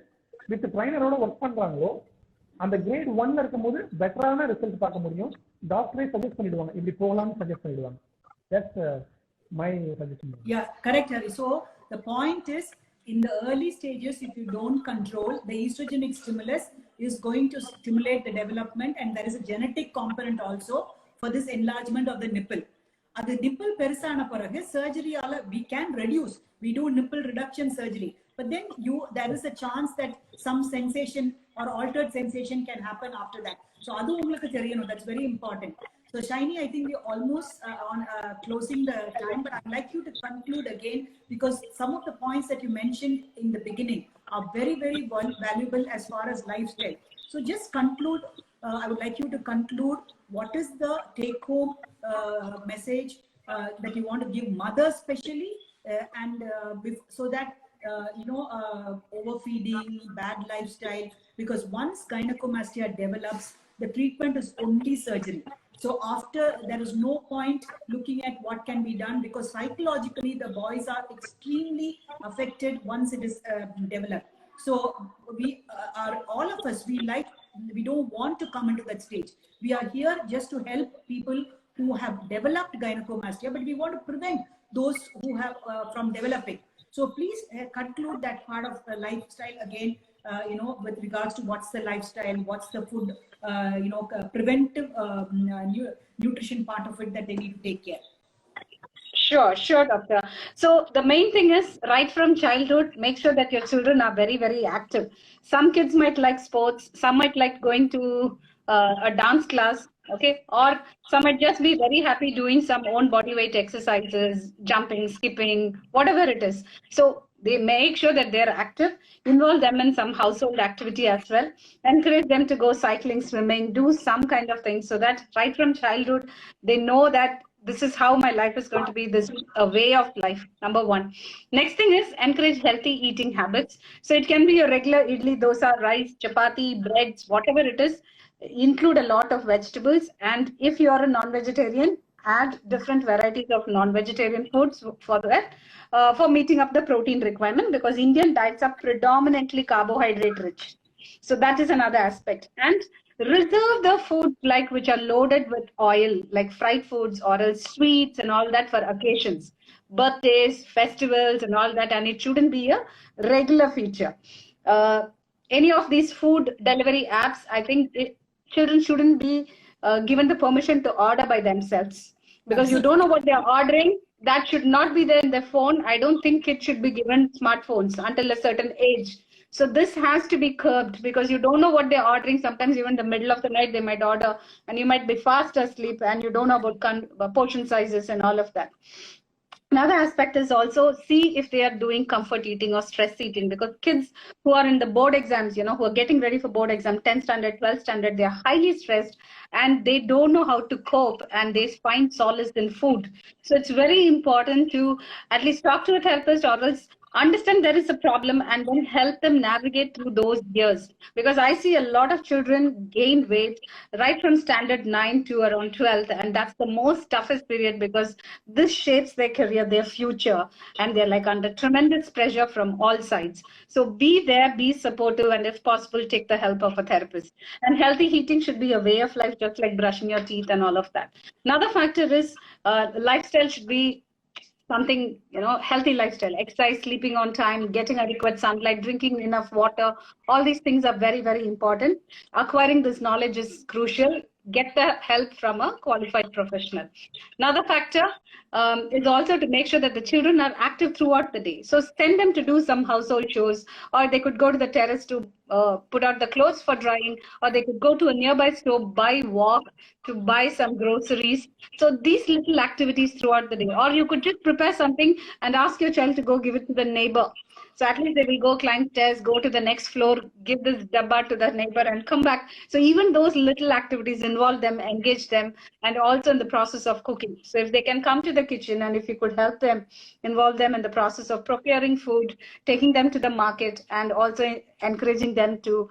Speaker 3: வித் ட்ரைனரோட ஒர்க் பண்றாங்களோ அந்த கிரேட் 1ல இருக்கும்போது பெட்டரான ரிசல்ட் பார்க்க முடியும். டாக்டரே சஜஸ்ட் பண்ணிடுவாங்க, இப்படி போகலாம்னு சஜஸ்ட் பண்ணிடுவாங்க. That's my suggestion.
Speaker 1: Yeah, correct, Hari. So the point is, in the early stages, if you don't control, the estrogenic stimulus is going to stimulate the development, and there is a genetic component also for this enlargement of the nipple. At the nipple perisana parage surgery ala we can reduce. We do nipple reduction surgery, but then there is a chance that some sensation or altered sensation can happen after that. So adu ungalku theriyano, that's very important. So Shiny, I think we're almost on closing the time, but I'd like you to conclude again, because some of the points that you mentioned in the beginning are very, very valuable as far as lifestyle. So just conclude, I would like you to conclude what is the take-home message that you want to give mothers especially, and so that overfeeding, bad lifestyle, because once gynecomastia develops, the treatment is only surgery. So after, there is no point looking at what can be done, because psychologically the boys are extremely affected once it is developed. So we are, all of us, we don't want to come into that stage. We are here just to help people who have developed gynecomastia, but we want to prevent those who have from developing. So please conclude that part of the lifestyle again, with regards to what's the lifestyle, what's the food, preventive nutrition part of it that they need to take care.
Speaker 2: Sure, doctor. So the main thing is, right from childhood, make sure that your children are very, very active. Some kids might like sports, some might like going to a dance class, okay, or some might just be very happy doing some own body weight exercises, jumping, skipping, whatever it is. So they make sure that they're active, involve them in some household activity as well, encourage them to go cycling, swimming, do some kind of things, so that right from childhood they know that this is how my life is going to be, this is a way of life, number one. Next thing is encourage healthy eating habits. So it can be your regular idli, dosa, rice, chapati, breads, whatever it is. Include a lot of vegetables, and if you are a non-vegetarian, add different varieties of non-vegetarian foods for that, for meeting up the protein requirement, because Indian diets are predominantly carbohydrate rich. So that is another aspect. And reserve the foods like which are loaded with oil, like fried foods or else sweets and all that, for occasions, birthdays, festivals and all that, and it shouldn't be a regular feature. Any of these food delivery apps, I think children shouldn't be given the permission to order by themselves, because you don't know what they're ordering. That should not be there in their phone. I don't think kids should be given smartphones until a certain age. So this has to be curbed, because you don't know what they're ordering. Sometimes even in the middle of the night they might order, and you might be fast asleep and you don't know about portion sizes and all of that. Another aspect is also see if they are doing comfort eating or stress eating, because kids who are in the board exams, who are getting ready for board exam, 10th standard, 12th standard, they are highly stressed and they don't know how to cope, and they find solace in food. So it's very important to at least talk to a therapist, or else understand there is a problem and then help them navigate through those years. Because I see a lot of children gain weight right from standard 9 to around 12th, and that's the most toughest period, because this shapes their career, their future, and they're like under tremendous pressure from all sides. So be there, be supportive, and if possible, take the help of a therapist. And healthy eating should be a way of life, just like brushing your teeth and all of that. Another factor is lifestyle should be something, healthy lifestyle, exercise, sleeping on time, getting adequate sunlight, drinking enough water. All these things are very, very important. Acquiring this knowledge is crucial. Get the help from a qualified professional. Another factor is also to make sure that the children are active throughout the day. So send them to do some household chores, or they could go to the terrace to put out the clothes for drying, or they could go to a nearby store, walk to buy some groceries. So these little activities throughout the day, or you could just prepare something and ask your child to go give it to the neighbor. So at least they will go climb stairs, go to the next floor, give this dabba to the neighbor and come back. So even those little activities involve them, engage them, and also in the process of cooking. So if they can come to the kitchen, and if you could help them, involve them in the process of procuring food, taking them to the market, and also encouraging them to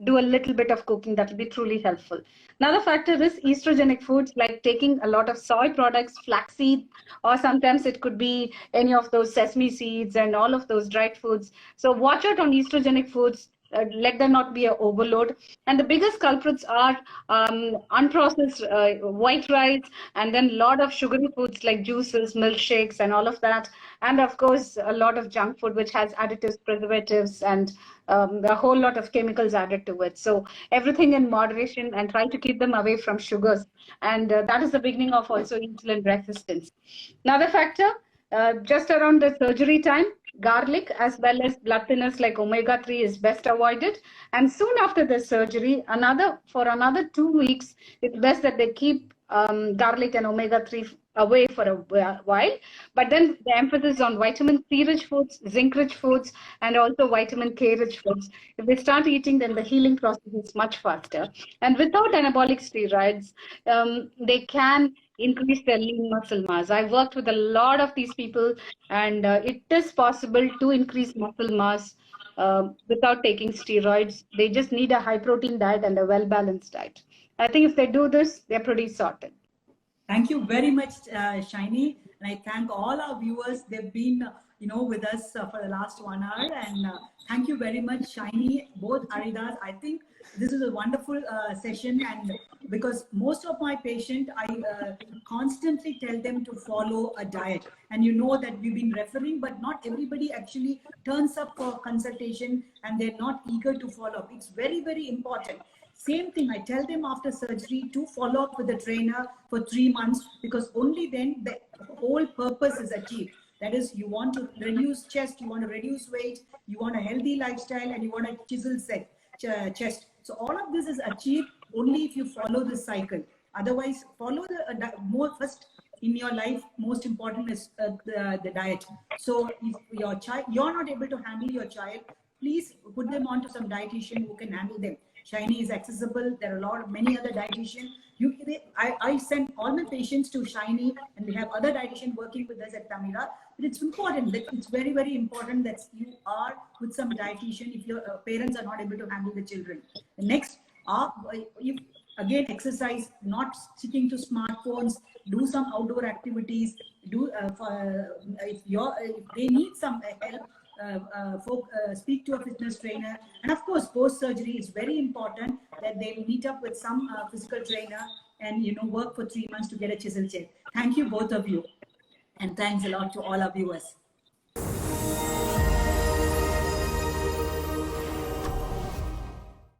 Speaker 2: do a little bit of cooking, that will be truly helpful. Another factor is estrogenic foods, like taking a lot of soy products, flaxseed, or sometimes it could be any of those sesame seeds and all of those dried foods. So watch out on estrogenic foods. Let them not be an overload. And the biggest culprits are unprocessed white rice, and then a lot of sugary foods like juices, milkshakes, and all of that. And of course, a lot of junk food, which has additives, preservatives, and a whole lot of chemicals added to it. So everything in moderation, and try to keep them away from sugars. And that is the beginning of also insulin resistance. Another factor, just around the surgery time, garlic as well as blood thinners like omega-3 is best avoided. And soon after the surgery, for another 2 weeks, it's best that they keep garlic and omega-3 away for a while. But then the emphasis on vitamin C rich foods, zinc rich foods, and also vitamin K rich foods. If they start eating, then the healing process is much faster. And without anabolic steroids, they can increase their lean muscle mass. I've worked with a lot of these people, and it is possible to increase muscle mass without taking steroids. They just need a high protein diet and a well-balanced diet. I think if they do this, they're pretty sorted.
Speaker 1: Thank you very much, Shiny. And I thank all our viewers. They've been, with us for the last 1 hour. And thank you very much, Shiny, both Haridas. I think this is a wonderful session. And because most of my patients, I constantly tell them to follow a diet. And you know that we've been referring, but not everybody actually turns up for consultation, and they're not eager to follow up. It's very, very important. Same thing, I tell them after surgery to follow up with the trainer for 3 months, because only then the whole purpose is achieved. That is, you want to reduce chest, you want to reduce weight, you want a healthy lifestyle, and you want a chisel set chest. So all of this is achieved only if you follow this cycle. Otherwise, follow the more first in your life. Most important is the diet. So if your child, you're not able to handle your child, please put them on to some dietitian who can handle them. Shiny is accessible. There are many other dietitians. I send all my patients to Shiny, and we have other dietitians working with us at Tamira. But it's important that it's very, very important that you are with some dietitian if your parents are not able to handle the children. The next, again, exercise, not sticking to smartphones, do some outdoor activities, if they need some help, speak to a fitness trainer. And of course, post-surgery is very important that they meet up with some physical trainer and work for 3 months to get a chisel check. Thank you, both of you. And thanks a lot to all our viewers.